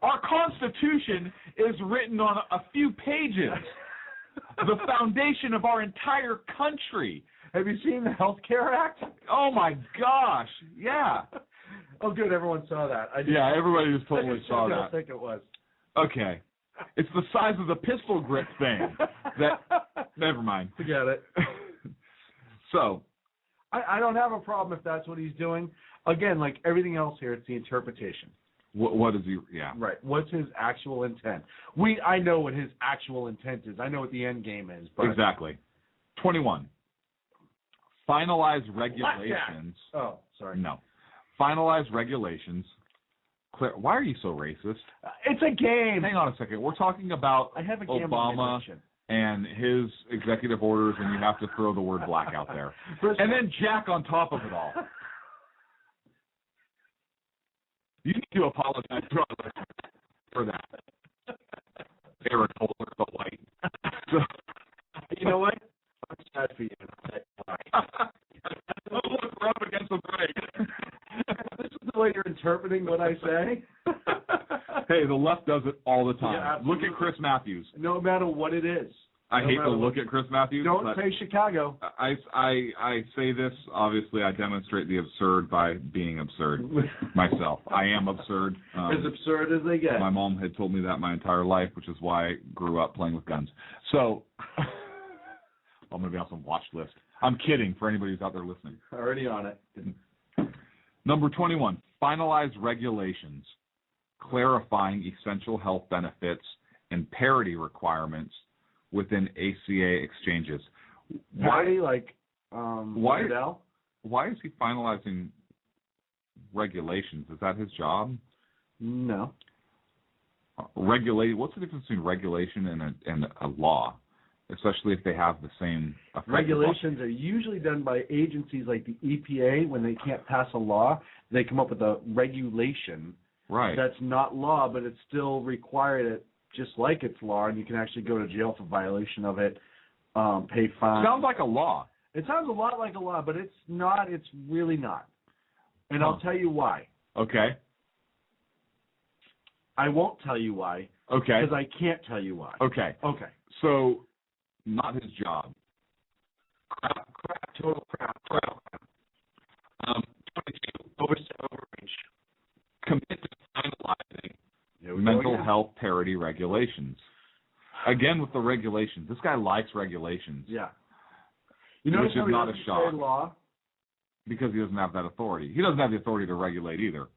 our Constitution is written on a few pages. The foundation of our entire country. Have you seen the Health Care Act? Oh, my gosh. Yeah. Oh, good. Everyone saw that. Yeah, everybody just totally saw that. I think it was. Okay. It's the size of the pistol grip thing. Never mind. Forget it. So. I don't have a problem if that's what he's doing. Again, like everything else here, it's the interpretation. What is he? Yeah. Right. What's his actual intent? I know what his actual intent is. I know what the end game is. But exactly. 21. Finalize regulations. Oh, sorry. No. Finalize regulations. Why are you so racist? It's a game. Hang on a second. We're talking about Obama and his executive orders, and you have to throw the word black out there. And then Jack on top of it all. You need to apologize for that. Aaron Holder, the white. So, you know what? I'm sad for you. Look, we're up against the break. This is the way you're interpreting what I say. Hey, the left does it all the time. Yeah, look at Chris Matthews. No matter what it is. I hate to look at Chris Matthews. Don't say Chicago. I say this, obviously, I demonstrate the absurd by being absurd myself. I am absurd. As absurd as they get. My mom had told me that my entire life, which is why I grew up playing with guns. So, I'm going to be on some watch list. I'm kidding for anybody who's out there listening. Already on it. Number 21, finalize regulations clarifying essential health benefits and parity requirements within ACA exchanges. Why is he finalizing regulations? Is that his job? No. What's the difference between regulation and a law, especially if they have the same effect? Regulations are usually done by agencies like the EPA. When they can't pass a law, they come up with a regulation. Right. That's not law, but it's still required just like it's law, and you can actually go to jail for violation of it, pay fines. Sounds like a law. It sounds a lot like a law, but it's not. It's really not. And I'll tell you why. Okay. I won't tell you why. Okay. Because I can't tell you why. Okay. Okay. So, not his job. Total crap. 22, overreach. Commit to finalizing mental health parity regulations. Again, with the regulations. This guy likes regulations. Yeah. Which is not a shock. Law? Because he doesn't have that authority. He doesn't have the authority to regulate either.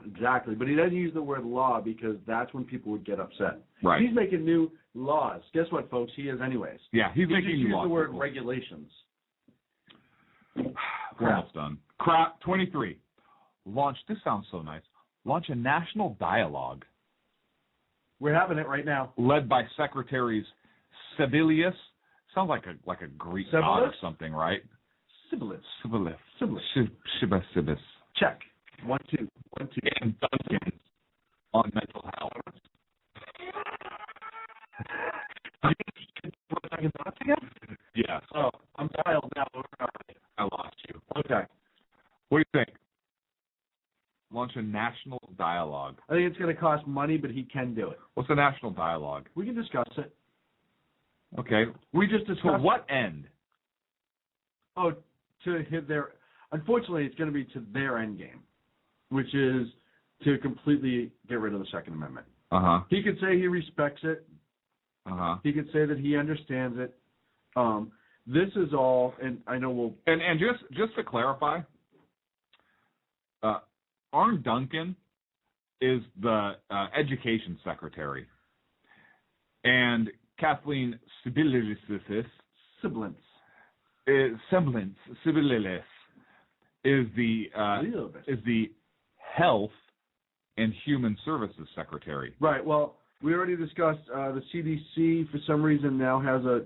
Exactly. But he doesn't use the word law because that's when people would get upset. Right. He's making new laws. Guess what, folks? He is anyways. Yeah, he's making new laws. Use the word regulations. We're almost done. Crap. 23. This sounds so nice. Launch a national dialogue. We're having it right now. Led by Secretaries Sibelius. Sounds like a Greek god or something, right? Sibelius. Check. 1, 2. And Duncan on mental health. Yes. Oh, I'm dialed now. I lost you. Okay. What do you think? Launch a national dialogue. I think it's going to cost money, but he can do it. What's a national dialogue? We can discuss it. Okay. We just discussed. To what end? Oh, to hit their. Unfortunately, it's going to be to their end game, which is to completely get rid of the Second Amendment. He could say he respects it. He could say that he understands it. this is all, and I know we'll... And just to clarify, Arne Duncan is the education secretary, and Kathleen Sibililis is the health and human services secretary. Right. Well, we already discussed the CDC for some reason now has a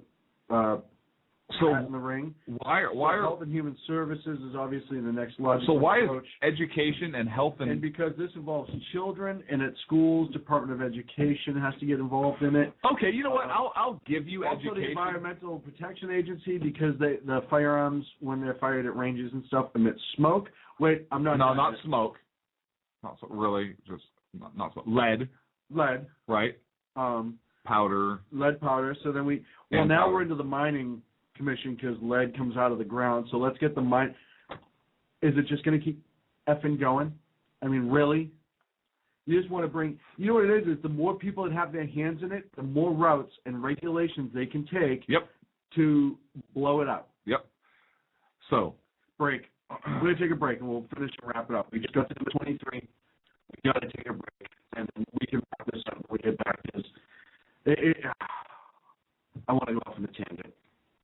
hat in the ring. Why are Health and Human Services is obviously the next logical So why approach. is education and health and because this involves children, and at schools, Department of Education has to get involved in it. Okay, you know what? I'll give you also education. The Environmental Protection Agency, because the firearms, when they're fired at ranges and stuff, emit smoke. Wait, I'm not. No, not smoke. Not so, really, just not smoke. Lead. Right. Powder. Lead powder. So then we're into the mining commission because lead comes out of the ground. So let's get the mine. Is it just going to keep effing going? I mean, really? You just want to bring. You know what it is? Is the more people that have their hands in it, the more routes and regulations they can take. Yep. To blow it up. Yep. So break. We're going to take a break and we'll finish and wrap it up. We just got to number 23. We got to take a break and then we can wrap this up when we get back. I want to go off on a tangent.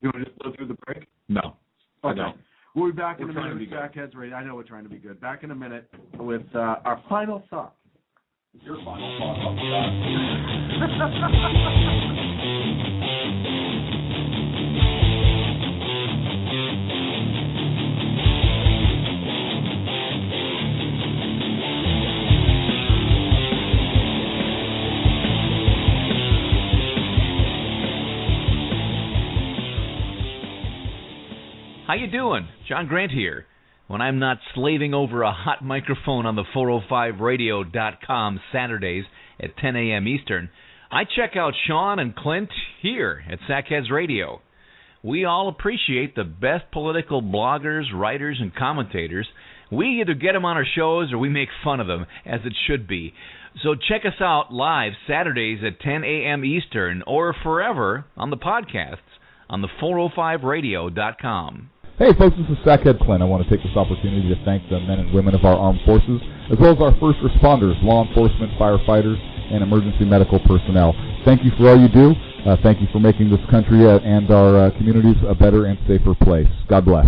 You want to just go through the break? No. Okay. I don't. We'll be back in We're a trying minute to with be good. Sackheads Radio. I know we're trying to be good. Back in a minute with our final thought. Your final thought on How you doing? John Grant here. When I'm not slaving over a hot microphone on the 405radio.com Saturdays at 10 a.m. Eastern, I check out Sean and Clint here at Sackheads Radio. We all appreciate the best political bloggers, writers, and commentators. We either get them on our shows or we make fun of them, as it should be. So check us out live Saturdays at 10 a.m. Eastern or forever on the podcasts on the 405radio.com. Hey folks, this is Sackhead Clint. I want to take this opportunity to thank the men and women of our armed forces, as well as our first responders, law enforcement, firefighters, and emergency medical personnel. Thank you for all you do. Thank you for making this country and our communities a better and safer place. God bless.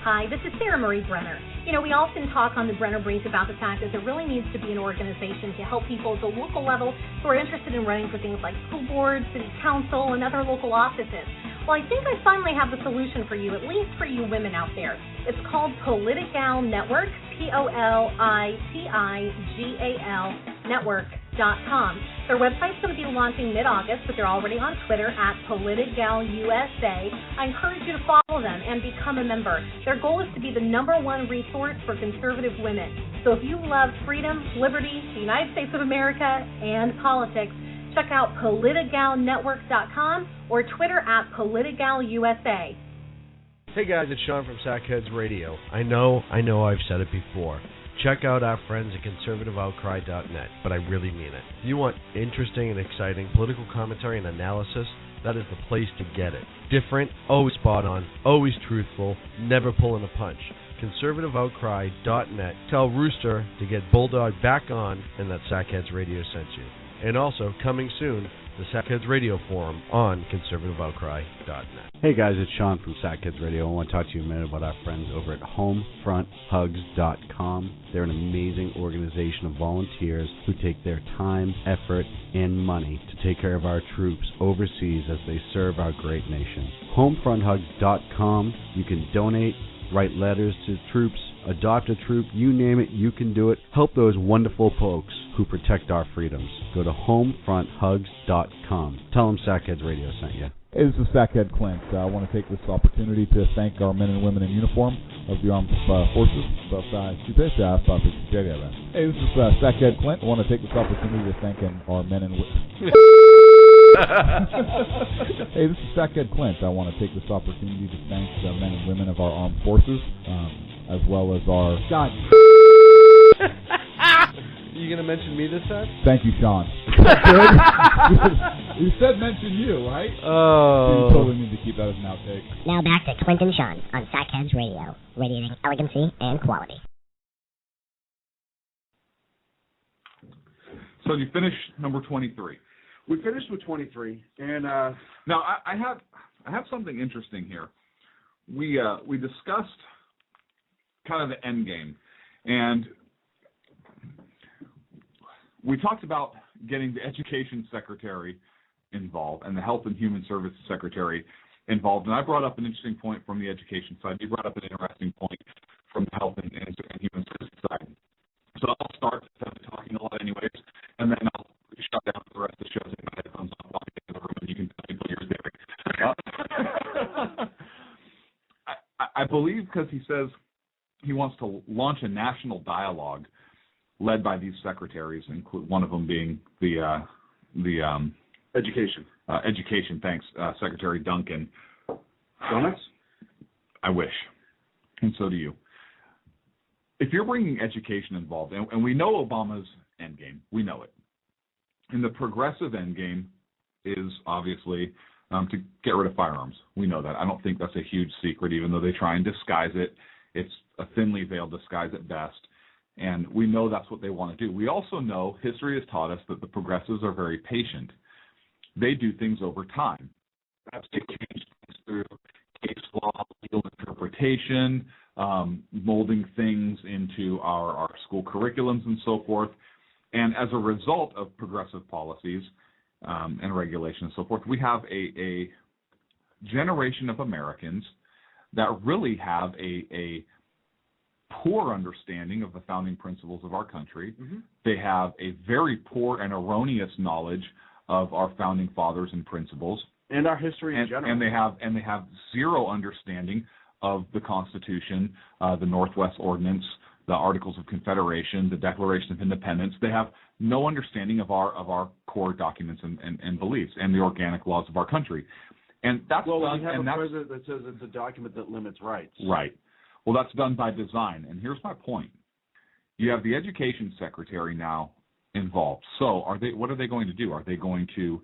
Hi, this is Sarah Marie Brenner. You know, we often talk on the Brenner Brief about the fact that there really needs to be an organization to help people at the local level who are interested in running for things like school boards, city council, and other local offices. Well, I think I finally have the solution for you, at least for you women out there. It's called Politigal Network, Politigal Network.com. Their website's going to be launching mid-August, but they're already on Twitter at PolitigalUSA. I encourage you to follow them and become a member. Their goal is to be the #1 resource for conservative women. So if you love freedom, liberty, the United States of America, and politics, check out PolitigalNetwork.com or Twitter at PolitigalUSA. Hey guys, it's Sean from Sackheads Radio. I know I've said it before. Check out our friends at conservativeoutcry.net, but I really mean it. If you want interesting and exciting political commentary and analysis, that is the place to get it. Different, always spot on, always truthful, never pulling a punch. conservativeoutcry.net. Tell Rooster to get Bulldog back on and that Sackheads Radio sent you. And also, coming soon, the Sackheads Radio Forum on conservativeoutcry.net. Hey guys, it's Sean from Sackheads Radio. I want to talk to you a minute about our friends over at HomefrontHugs.com. They're an amazing organization of volunteers who take their time, effort, and money to take care of our troops overseas as they serve our great nation. HomefrontHugs.com. You can donate, write letters to troops, adopt a troop, you name it, you can do it. Help those wonderful folks who protect our freedoms. Go to HomefrontHugs.com. Tell them Sackheads Radio sent you. Hey, this is Sackhead Clint. I want to take this opportunity to thank our men and women in uniform of the armed forces. Hey, this is Sackhead Clint. I want to take this opportunity to thank our men and women. Hey, this is Sackhead Clint. I want to take this opportunity to thank the men and women of our armed forces, as well as our... God. You going to mention me this time? Thank you, Sean. Is that good? We said mention you, right? Oh. You totally need to keep that as an outtake. Now back to Clint and Sean on Sackheads Radio, radiating elegancy and quality. So you finish number 23. We finished with 23, and now I have something interesting here. We discussed kind of the end game, and we talked about getting the Education Secretary involved and the Health and Human Services Secretary involved. And I brought up an interesting point from the education side. You brought up an interesting point from the Health and Human Services side. So I'll start talking a lot anyways, and then I'll shut down for the rest of the show. So my headphones on, walk into the room, and you can tell me what you're doing. I believe because he says he wants to launch a national dialogue led by these secretaries, one of them being the education. Education, thanks, Secretary Duncan. Donuts? I wish, and so do you. If you're bringing education involved, and we know Obama's endgame, we know it. And the progressive endgame is obviously to get rid of firearms. We know that. I don't think that's a huge secret, even though they try and disguise it. It's a thinly veiled disguise at best. And we know that's what they want to do. We also know history has taught us that the progressives are very patient. They do things over time. Perhaps they change things through case law, legal interpretation, molding things into our school curriculums and so forth. And as a result of progressive policies and regulation and so forth, we have a generation of Americans that really have a poor understanding of the founding principles of our country. Mm-hmm. They have a very poor and erroneous knowledge of our founding fathers and principles. And our history in general. And they have zero understanding of the Constitution, the Northwest Ordinance, the Articles of Confederation, the Declaration of Independence. They have no understanding of our core documents and beliefs and the organic laws of our country. And that's we have a president that says it's a document that limits rights. Right. Well, that's done by design. And here's my point. You have the Education Secretary now involved. So what are they going to do? Are they going to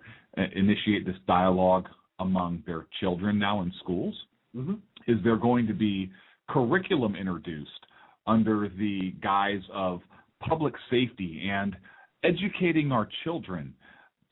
initiate this dialogue among their children now in schools? Mm-hmm. Is there going to be curriculum introduced under the guise of public safety and educating our children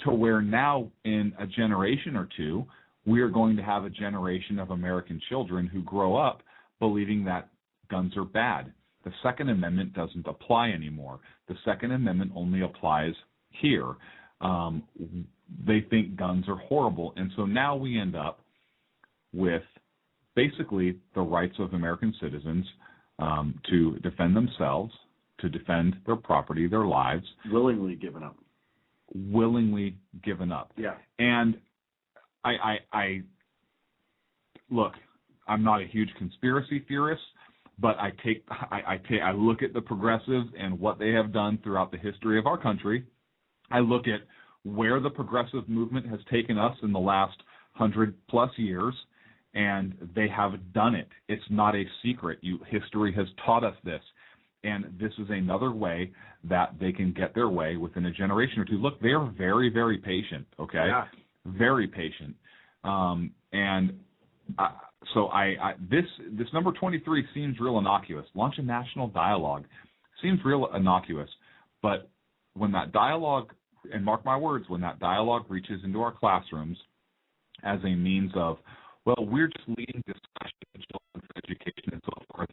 to where now in a generation or two, we are going to have a generation of American children who grow up believing that guns are bad. The Second Amendment doesn't apply anymore. The Second Amendment only applies here. They think guns are horrible. And so now we end up with basically the rights of American citizens to defend themselves, to defend their property, their lives. Willingly given up. Willingly given up. Yeah. And I look, I'm not a huge conspiracy theorist, but I look at the progressives and what they have done throughout the history of our country. I look at where the progressive movement has taken us in the last 100+ years, and they have done it. It's not a secret. History has taught us this, and this is another way that they can get their way within a generation or two. Look, they are very, very patient. Okay, yeah. Very patient, So this number 23 seems real innocuous. Launch a national dialogue seems real innocuous, but when that dialogue, and mark my words, when that dialogue reaches into our classrooms as a means of, well, we're just leading discussion in children for education and so forth,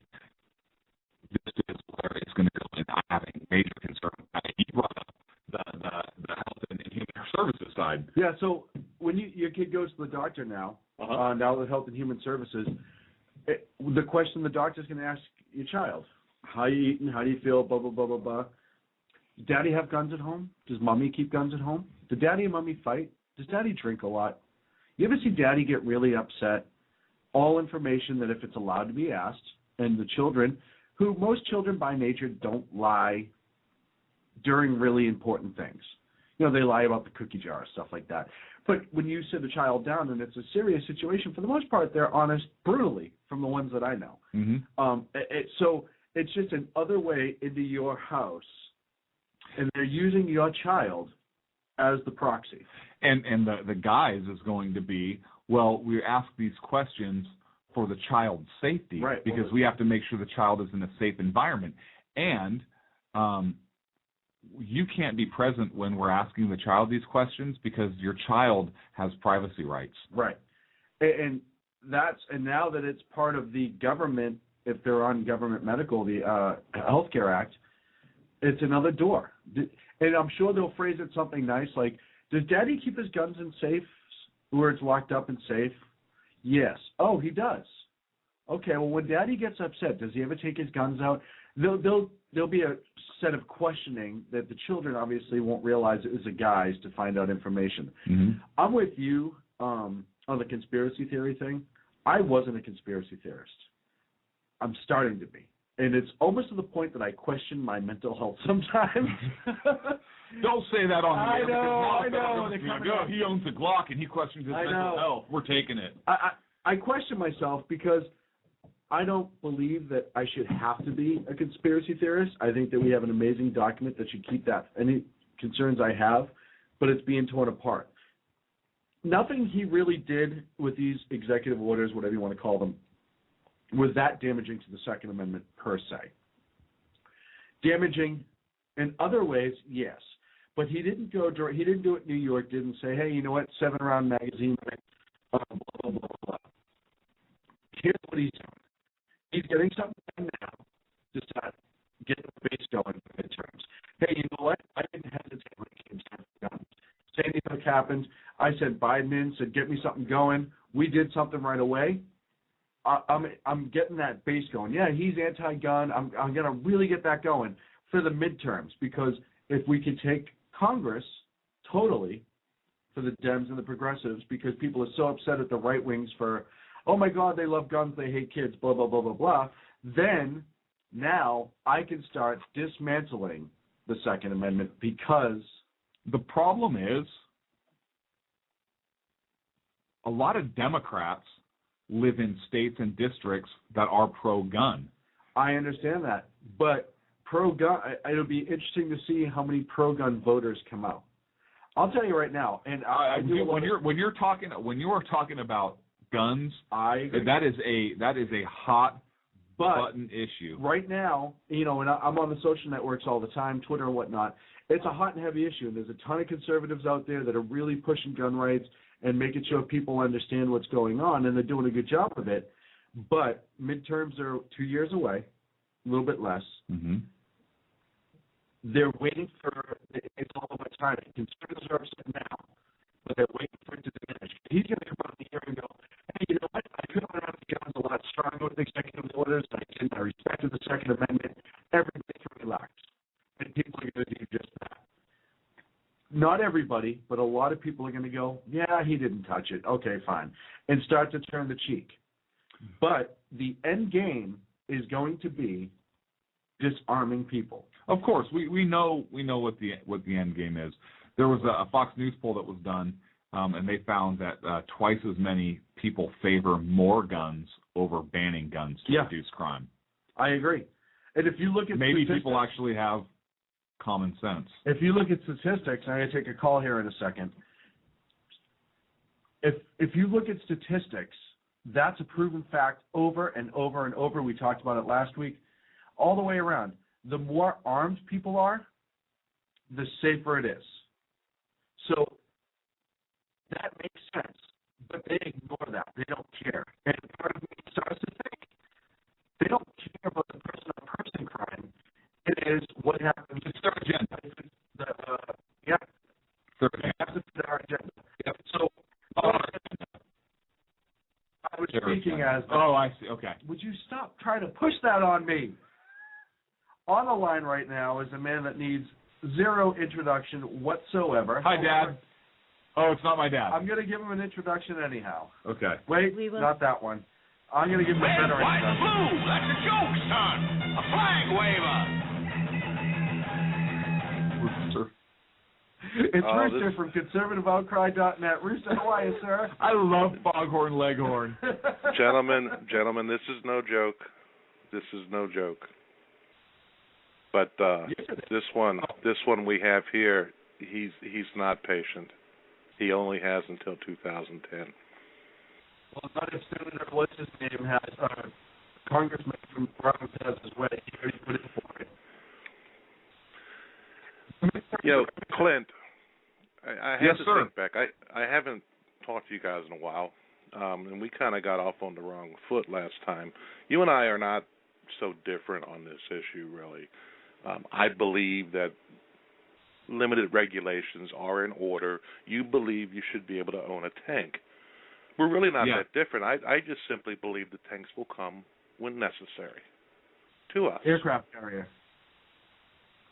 this is where it's going to go, and I'm having major concern. You brought up the health and human services side. Yeah, so when your kid goes to the doctor now, now with Health and Human Services, the question the doctor's going to ask your child, how you eating, how do you feel, blah, blah, blah, blah, blah. Does Daddy have guns at home? Does Mommy keep guns at home? Do Daddy and Mommy fight? Does Daddy drink a lot? You ever see Daddy get really upset? All information that if it's allowed to be asked, and the children, who most children by nature don't lie during really important things. You know, they lie about the cookie jar, stuff like that. But when you sit a child down and it's a serious situation, for the most part, they're honest brutally from the ones that I know. Mm-hmm. So it's just an other way into your house, and they're using your child as the proxy. And the guise is going to be, well, we ask these questions for the child's safety, right? Because we have to make sure the child is in a safe environment. And you can't be present when we're asking the child these questions because your child has privacy rights. Right. And now that it's part of the government, if they're on government medical, the Healthcare Act, it's another door. And I'm sure they'll phrase it something nice like, does Daddy keep his guns in safes where it's locked up and safe? Yes. Oh, he does. Okay, well, when Daddy gets upset, does he ever take his guns out? There'll be a set of questioning that the children obviously won't realize it was a guise to find out information. Mm-hmm. I'm with you on the conspiracy theory thing. I wasn't a conspiracy theorist. I'm starting to be. And it's almost to the point that I question my mental health sometimes. Don't say that on the air. I know. He owns a Glock and he questions his mental health. We're taking it. I question myself because I don't believe that I should have to be a conspiracy theorist. I think that we have an amazing document that should keep that any concerns I have, but it's being torn apart. Nothing he really did with these executive orders, whatever you want to call them, was that damaging to the Second Amendment per se. Damaging in other ways, yes. But he didn't do it in New York, didn't say, hey, you know what, 7 Round magazine, blah, blah, blah, blah. Here's what he's doing. He's getting something done now to start getting the base going in midterms. Hey, you know what? I didn't hesitate when it came time for guns. Sandy Hook happened. I said Biden in, said get me something going. We did something right away. I'm getting that base going. Yeah, he's anti-gun. I'm going to really get that going for the midterms because if we could take Congress totally for the Dems and the progressives because people are so upset at the right wings for, oh, my God, they love guns, they hate kids, blah, blah, blah, blah, blah, then now I can start dismantling the Second Amendment because the problem is a lot of Democrats live in states and districts that are pro-gun. I understand that, but pro-gun, it'll be interesting to see how many pro-gun voters come out. I'll tell you right now, and when you are talking about guns, that is a hot button issue. Right now, and I'm on the social networks all the time, Twitter and whatnot. It's a hot and heavy issue, and there's a ton of conservatives out there that are really pushing gun rights and making sure people understand what's going on, and they're doing a good job of it. But midterms are 2 years away, a little bit less. Mm-hmm. They're waiting for it's all about timing. Conservatives are upset now, but they're waiting for it to diminish. He's going to come out here and go, hey, you know what? I could have around the guns a lot stronger with executive orders. I respected the Second Amendment. Everybody can relax. And people are going to do just that. Not everybody, but a lot of people are going to go, yeah, he didn't touch it. Okay, fine. And start to turn the cheek. But the end game is going to be disarming people. Of course, we know what the end game is. There was a Fox News poll that was done, and they found that twice as many people favor more guns over banning guns to reduce crime. I agree. And if you look at maybe people actually have common sense. If you look at statistics, I'm going to take a call here in a second. If you look at statistics, that's a proven fact over and over and over. We talked about it last week. All the way around. The more armed people are, the safer it is. So that makes sense. But they ignore that. They don't care. And part of me starts to think they don't care about the person-on-person crime. It is what happens. It's their agenda. It's our agenda. Yep. So I was speaking as... Oh, I see. Okay. Would you stop trying to push that on me? On the line right now is a man that needs zero introduction whatsoever. Hi, Dad. Oh, it's not my dad. I'm going to give him an introduction anyhow. Okay. Wait, not that one. I'm going to give him a better introduction. Blue, that's a joke, son. A flag waver. It's Rooster from conservativeoutcry.net. Rooster, how are you, sir? I love Foghorn Leghorn. Gentlemen, this is no joke. This is no joke. But this one we have here, he's not patient. He only has until 2010. Well, not if Senator what's his name has Congressman from Providence has his way. He already put in for it. Clint, I have yes, to sir. think back. I haven't talked to you guys in a while, and we kind of got off on the wrong foot last time. You and I are not so different on this issue, really. I believe that limited regulations are in order. You believe you should be able to own a tank. We're really not that different. I just simply believe the tanks will come when necessary to us. Aircraft carrier.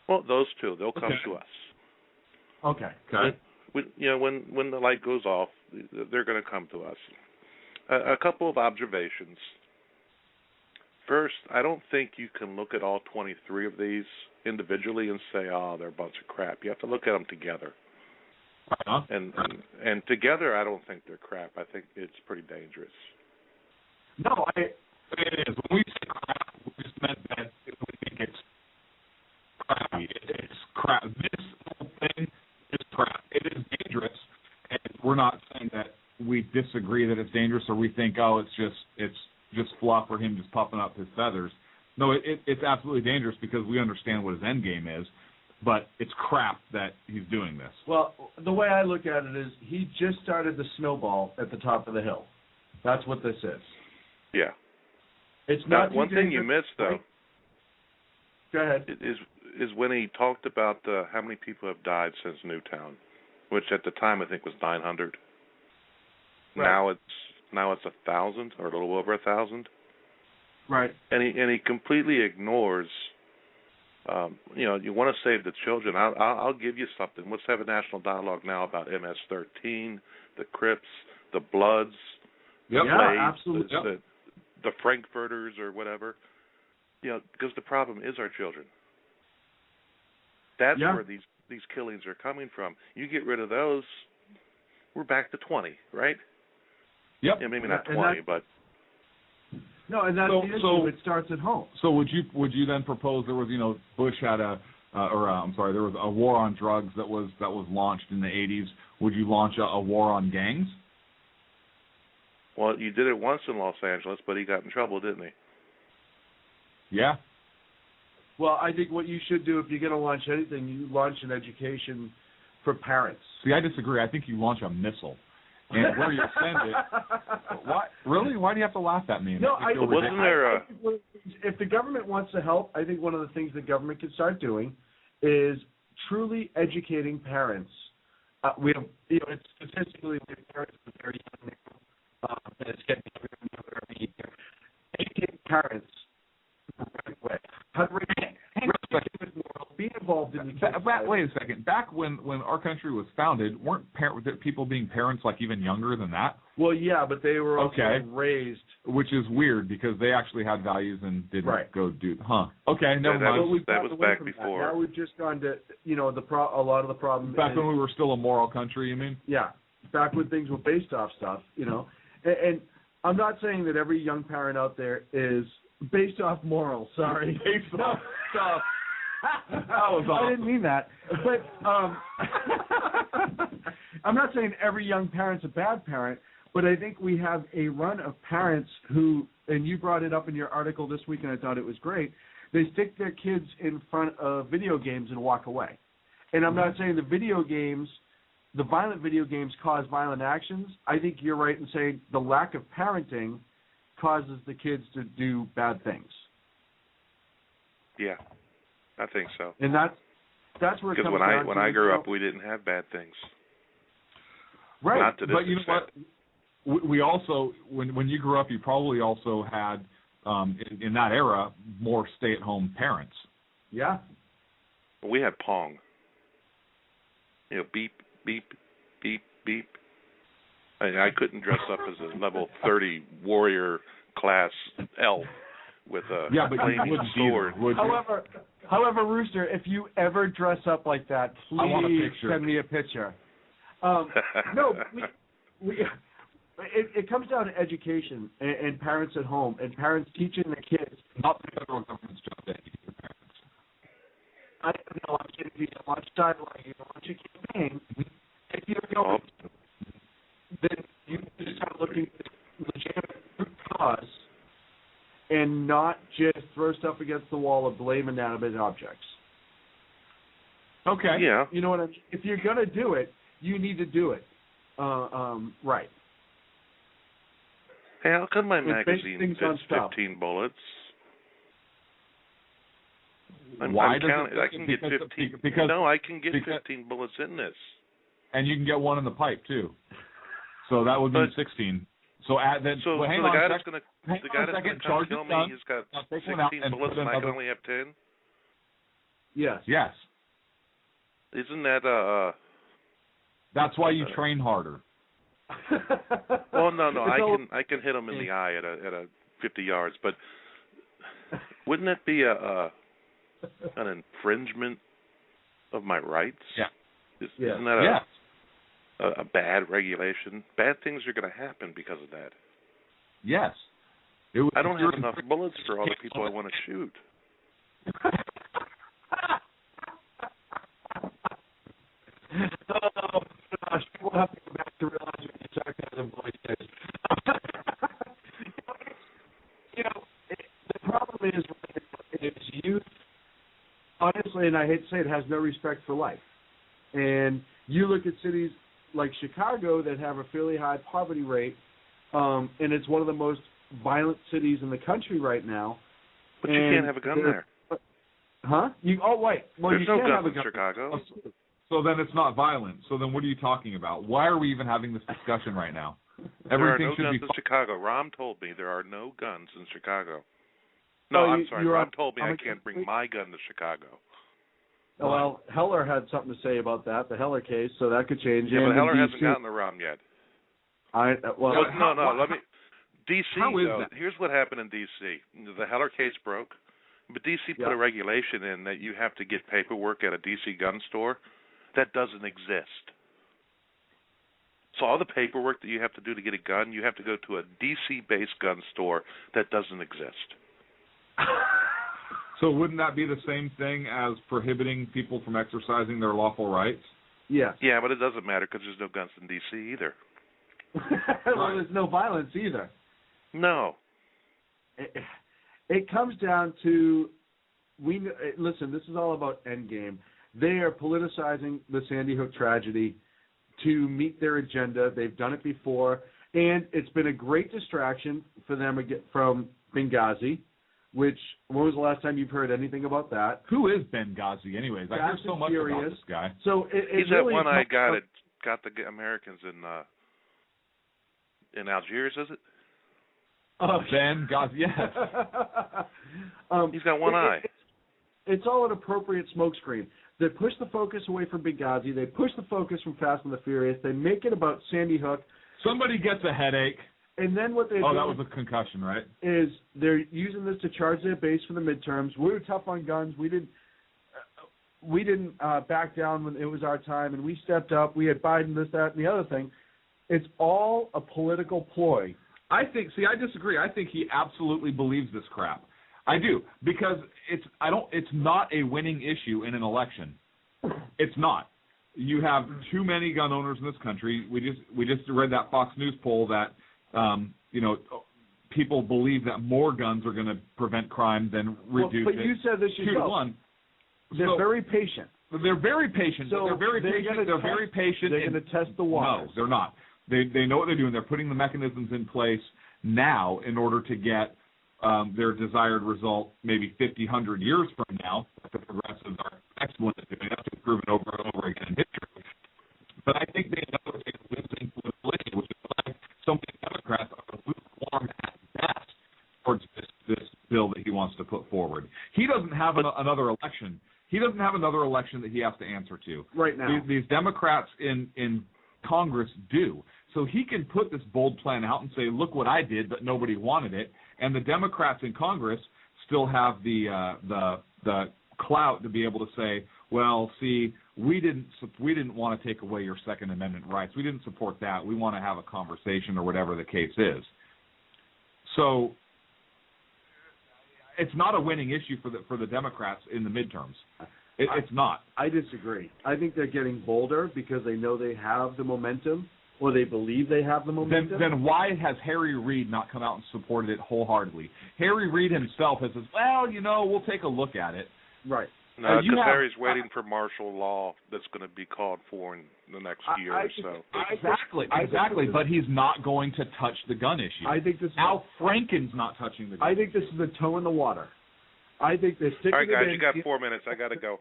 Well, those two, they'll come to us. Okay. When the light goes off, they're going to come to us. A couple of observations. First, I don't think you can look at all 23 of these individually and say, oh, they're a bunch of crap. You have to look at them together. And together, I don't think they're crap. I think it's pretty dangerous. No, it is. When we say crap, we just meant that we think it's crappy. It's crap. This whole thing is crap. It is dangerous, and we're not saying that we disagree that it's dangerous or we think, oh, it's just fluff or him just puffing up his feathers. No, it's absolutely dangerous because we understand what his end game is, but it's crap that he's doing this. Well, the way I look at it is he just started the snowball at the top of the hill. That's what this is. Yeah. It's not one thing you missed, though. Go ahead. Is when he talked about how many people have died since Newtown, which at the time I think was 900. Right. Now it's 1,000 or a little over 1,000. Right. And he completely ignores. You want to save the children. I'll give you something. Let's have a national dialogue now about MS-13, the Crips, the Bloods, the Blades, absolutely. The Frankfurters or whatever. Because the problem is our children. That's where these killings are coming from. You get rid of those, we're back to 20, right? Yep. Yeah, maybe not 20, but. No, and that's the issue. It starts at home. So would you then propose there was Bush had there was a war on drugs that was launched in the 80s. Would you launch a war on gangs? Well, you did it once in Los Angeles, but he got in trouble, didn't he? Yeah. Well, I think what you should do if you're going to launch anything, you launch an education for parents. See, I disagree. I think you launch a missile. And where you send it, why? Really? Why do you have to laugh at me? No, wasn't there if the government wants to help, I think one of the things the government can start doing is truly educating parents. We have, statistically, we have parents that are very young now, and it's getting younger every year. Educate parents the right way. How to be involved in the wait a second. Back when our country was founded, weren't people being parents like even younger than that? Well, yeah, but they were also raised. Which is weird because they actually had values and didn't go do. Okay, never mind. That was back before. Now we've just gone to a lot of the problems. Back when we were still a moral country, you mean? Yeah, back when things were based off stuff, And I'm not saying that every young parent out there is based off morals. Sorry, based off stuff. I didn't mean that. But I'm not saying every young parent's a bad parent, but I think we have a run of parents who, and you brought it up in your article this week, and I thought it was great, they stick their kids in front of video games and walk away. And I'm not saying the violent video games cause violent actions. I think you're right in saying the lack of parenting causes the kids to do bad things. Yeah. I think so. And that's where it comes down to. Because when I grew up, we didn't have bad things. Right. Not to this but you know what? We also, when you grew up, you probably also had, in that era, more stay-at-home parents. Yeah. We had Pong. Beep, beep, beep, beep. I couldn't dress up as a level 30 warrior class elf with a flaming sword. However, Rooster, if you ever dress up like that, please send me a picture. No, it comes down to education and parents at home and parents teaching the kids. Not the federal government's job to educate the parents. I'm kidding. If you launch a campaign, if you're going not just throw stuff against the wall or blame inanimate objects. Okay. Yeah. You know what I mean? If you're going to do it, you need to do it. Right. Hey, how come my It magazine based things on fits stuff. 15 bullets? Why I'm does counting. it? I can get 15. Because, no, I can get because, 15 bullets in this. And you can get one in the pipe too. So that would be 16. So then, So, well, hang so the on guy a that's second. going Hang to on a second. Charge kill his me, gun. he's got Now take one out 16 and bullets put and I can another. only have 10? Yes. Yes. Isn't that That's why you train harder. Well, no, I can hit him in the eye at a 50 yards, but wouldn't that be an infringement of my rights? Yeah. Isn't that a bad regulation? Bad things are going to happen because of that. Yes. I don't have enough bullets for all the people I want to shoot. Oh gosh, we'll have to go back to realizing what the sarcasm voice is. The problem is youth, honestly, and I hate to say it, has no respect for life. And you look at cities like Chicago that have a fairly high poverty rate, and it's one of the most violent cities in the country right now. But you can't have a gun there. Huh? Wait. Well, there's you no can't have guns a gun in Chicago. So then it's not violent. So then what are you talking about? Why are we even having this discussion right now? There are Everything no should guns be in Chicago. Rom told me there are no guns in Chicago. No, I'm sorry. Rom told me I can't bring my gun to Chicago. Well, Heller had something to say about that, the Heller case, so that could change. Yeah, but Heller hasn't DC, gotten the Rom yet. let me. DC, how is though, that? here's what happened in DC. The Heller case broke, but DC put a regulation in that you have to get paperwork at a DC gun store. That doesn't exist. So all the paperwork that you have to do to get a gun, you have to go to a DC-based gun store. That doesn't exist. So wouldn't that be the same thing as prohibiting people from exercising their lawful rights? Yes. Yeah, but it doesn't matter because there's no guns in DC either. Well, there's no violence either. No. It comes down to, listen, this is all about endgame. They are politicizing the Sandy Hook tragedy to meet their agenda. They've done it before, and it's been a great distraction for them from Benghazi, which, when was the last time you've heard anything about that? Who is Benghazi, anyways? I hear so much about this guy. So he's that one-eyed guy that got the Americans in Algiers, is it? Benghazi, yes. He's got one eye. It's all an appropriate smokescreen. They push the focus away from Benghazi. They push the focus from Fast and the Furious. They make it about Sandy Hook. Somebody gets a headache. And then what they do... Oh, that was a concussion, right? ...is they're using this to charge their base for the midterms. We were tough on guns. We didn't back down when it was our time, and we stepped up. We had Biden, this, that, and the other thing. It's all a political ploy. I disagree. I think he absolutely believes this crap. I do, because it's not a winning issue in an election. It's not. You have too many gun owners in this country. We just read that Fox News poll that people believe that more guns are going to prevent crime than reduce it. But you said this yourself. 2-1. They're very patient. They're very patient. So they're very patient. They're very patient. They're going to test the waters. No, they're not. They know what they're doing. They're putting the mechanisms in place now in order to get their desired result maybe 50, 100 years from now. The progressives are excellent at doing. That's been proven over and over again in history. But I think they know they're losing politically, which is why so many Democrats are lukewarm at best towards this bill that he wants to put forward. He doesn't have another election. He doesn't have another election that he has to answer to. Right now. These Democrats in Congress do. So he can put this bold plan out and say, look what I did, but nobody wanted it. And the Democrats in Congress still have the clout to be able to say, well, see, we didn't want to take away your Second Amendment rights. We didn't support that. We want to have a conversation or whatever the case is. So it's not a winning issue for the Democrats in the midterms. It's not. I disagree. I think they're getting bolder because they know they have the momentum, or they believe they have the momentum. Then why has Harry Reid not come out and supported it wholeheartedly? Harry Reid himself has said, well, we'll take a look at it. Right. No, because Harry's waiting for martial law that's going to be called for in the next year or so. Exactly. But he's not going to touch the gun issue. I think this Al Franken's not touching the gun. I think this is a toe in the water. I think they're sticking. All right, guys, it in. you got 4 minutes. I got to go.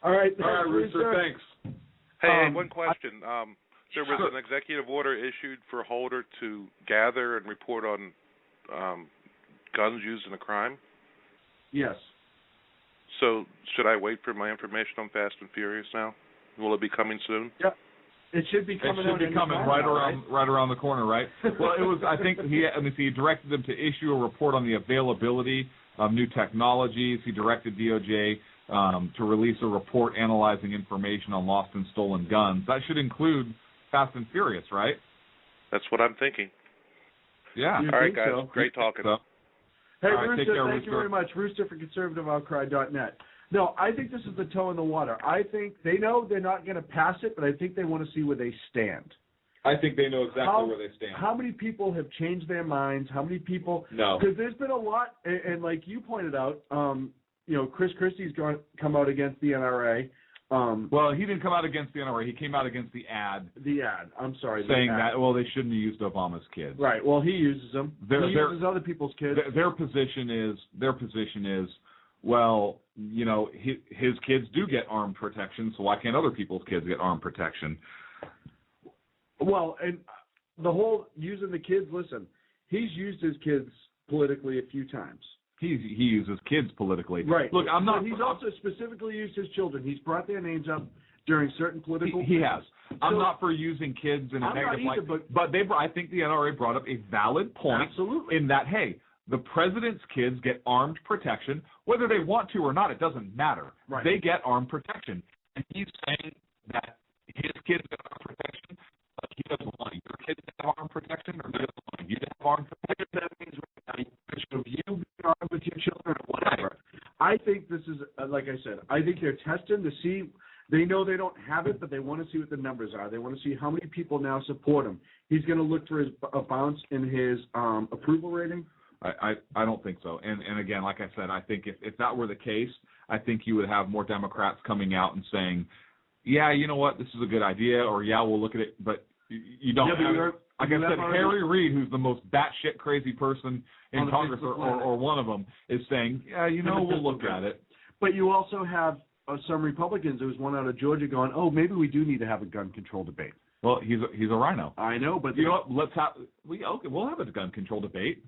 All right, Rooster. Thanks. Hey, one question. There was an executive order issued for Holder to gather and report on guns used in a crime. Yes. So should I wait for my information on Fast and Furious now? Will it be coming soon? Yep. It should be coming. Right around the corner, right? Well, it was. I think he directed them to issue a report on the availability of new technologies. He directed DOJ to release a report analyzing information on lost and stolen guns. That should include Fast and Furious, right? That's what I'm thinking. Yeah. All right, guys. So. Great talking. Hey, right, Rooster, thank you very much. Rooster for conservativeoutcry.net. No, I think this is the toe in the water. I think they know they're not going to pass it, but I think they want to see where they stand. I think they know exactly where they stand. How many people have changed their minds? How many people? No. Because there's been a lot, and like you pointed out, Chris Christie's come out against the NRA. Well, he didn't come out against the NRA. He came out against the ad. The ad. I'm sorry. Saying that, they shouldn't have used Obama's kids. Right. Well, he uses them. He uses other people's kids. Their position is, well, his kids do get armed protection, so why can't other people's kids get armed protection? Well, and the whole using the kids, listen, he's used his kids politically a few times. He uses kids politically. Right. Look, I'm not. But he's also specifically used his children. He's brought their names up during certain political. He has. I'm not for using kids in a negative light, but I think the NRA brought up a valid point. Absolutely. In that, hey, the president's kids get armed protection, whether they want to or not. It doesn't matter. Right. They get armed protection, and he's saying that his kids get armed protection, but he doesn't want your kids to have armed protection, or he doesn't want you to have armed protection. That means of you being armed with your children or whatever. I think this is, like I said, I think they're testing to see. They know they don't have it, but they want to see what the numbers are. They want to see how many people now support him. He's going to look for a bounce in his approval rating. I don't think so. And again, like I said, I think if that were the case, I think you would have more Democrats coming out and saying, yeah, you know what, this is a good idea, or yeah, we'll look at it, but you don't have it. Like I said, Harry Reid, who's the most batshit crazy person in Congress, or one of them, is saying, yeah, we'll look at it. But you also have some Republicans. There was one out of Georgia going, oh, maybe we do need to have a gun control debate. Well, he's a rhino. I know, but you know what? We'll have a gun control debate.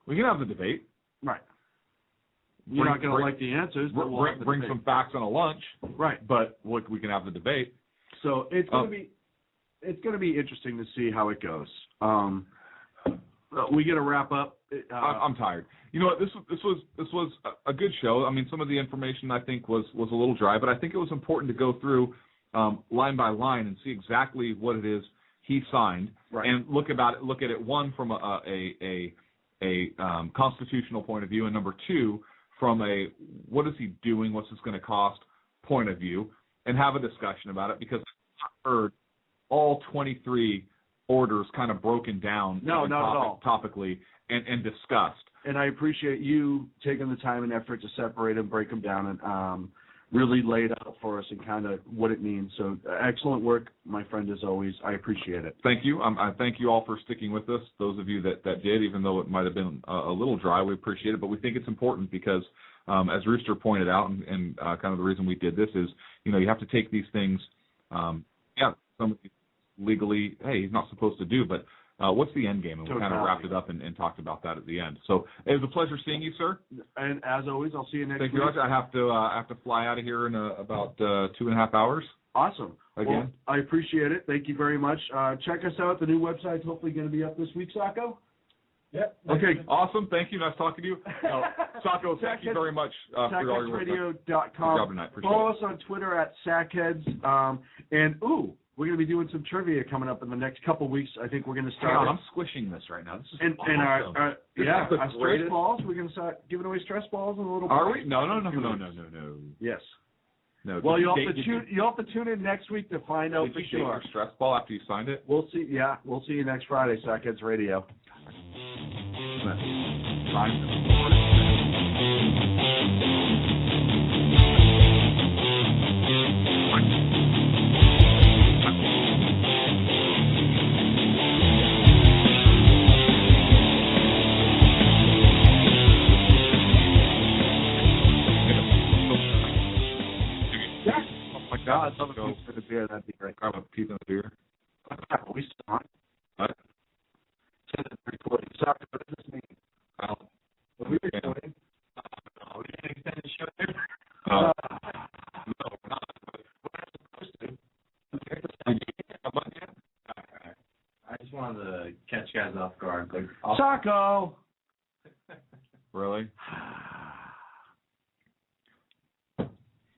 We can have the debate. Right. You're not going to like the answers, but we'll have the bring debate. some facts on a lunch. Right. But we can have the debate. So it's going to be interesting to see how it goes. We got to wrap up. I'm tired. You know what? This was a good show. I mean, some of the information I think was a little dry, but I think it was important to go through line by line and see exactly what it is he signed, right. And look at it one from a constitutional point of view, and number two from a what is he doing, what's this going to cost point of view, and have a discussion about it, because I've heard all 23 orders kind of broken down not at all. Topically and discussed. And I appreciate you taking the time and effort to separate them, break them down, and really lay it out for us and kind of what it means. So excellent work, my friend, as always. I appreciate it. Thank you. I thank you all for sticking with us. Those of you that did, even though it might have been a little dry, we appreciate it. But we think it's important because, as Rooster pointed out, and kind of the reason we did this is, you have to take these things, some legally, hey, he's not supposed to do, but what's the end game? And we kind of wrapped it up and talked about that at the end. So it was a pleasure seeing you, sir. And as always, I'll see you next week. Thank you much. I have to fly out of here in about 2.5 hours. Awesome. Again. Well, I appreciate it. Thank you very much. Check us out. The new website's hopefully going to be up this week, Sacco. Yep. Okay. Awesome. Thank you. Nice talking to you. Sacco, thank you very much for all your work. SackheadsRadio.com. Follow us on Twitter at Sackheads. We're going to be doing some trivia coming up in the next couple weeks. I think we're going to start. I'm squishing this right now. This is awesome. And our stress balls. We're going to start giving away stress balls in a little bit. Are we? No. Yes. No. Well, you'll did have to tune in next week to find out Did for you date sure. your stress ball after you signed it? We'll see. Yeah, we'll see you next Friday, Sackheads Radio. God, someone go for the beer. That'd be great. Grab a piece of the beer. We still on? What? Says it's recording. Sorry, what does this mean? Well, Are we recording? Oh, we didn't extend the show here. no, we're not. We're not supposed to. I just wanted to catch you guys off guard. Like, Taco! Really?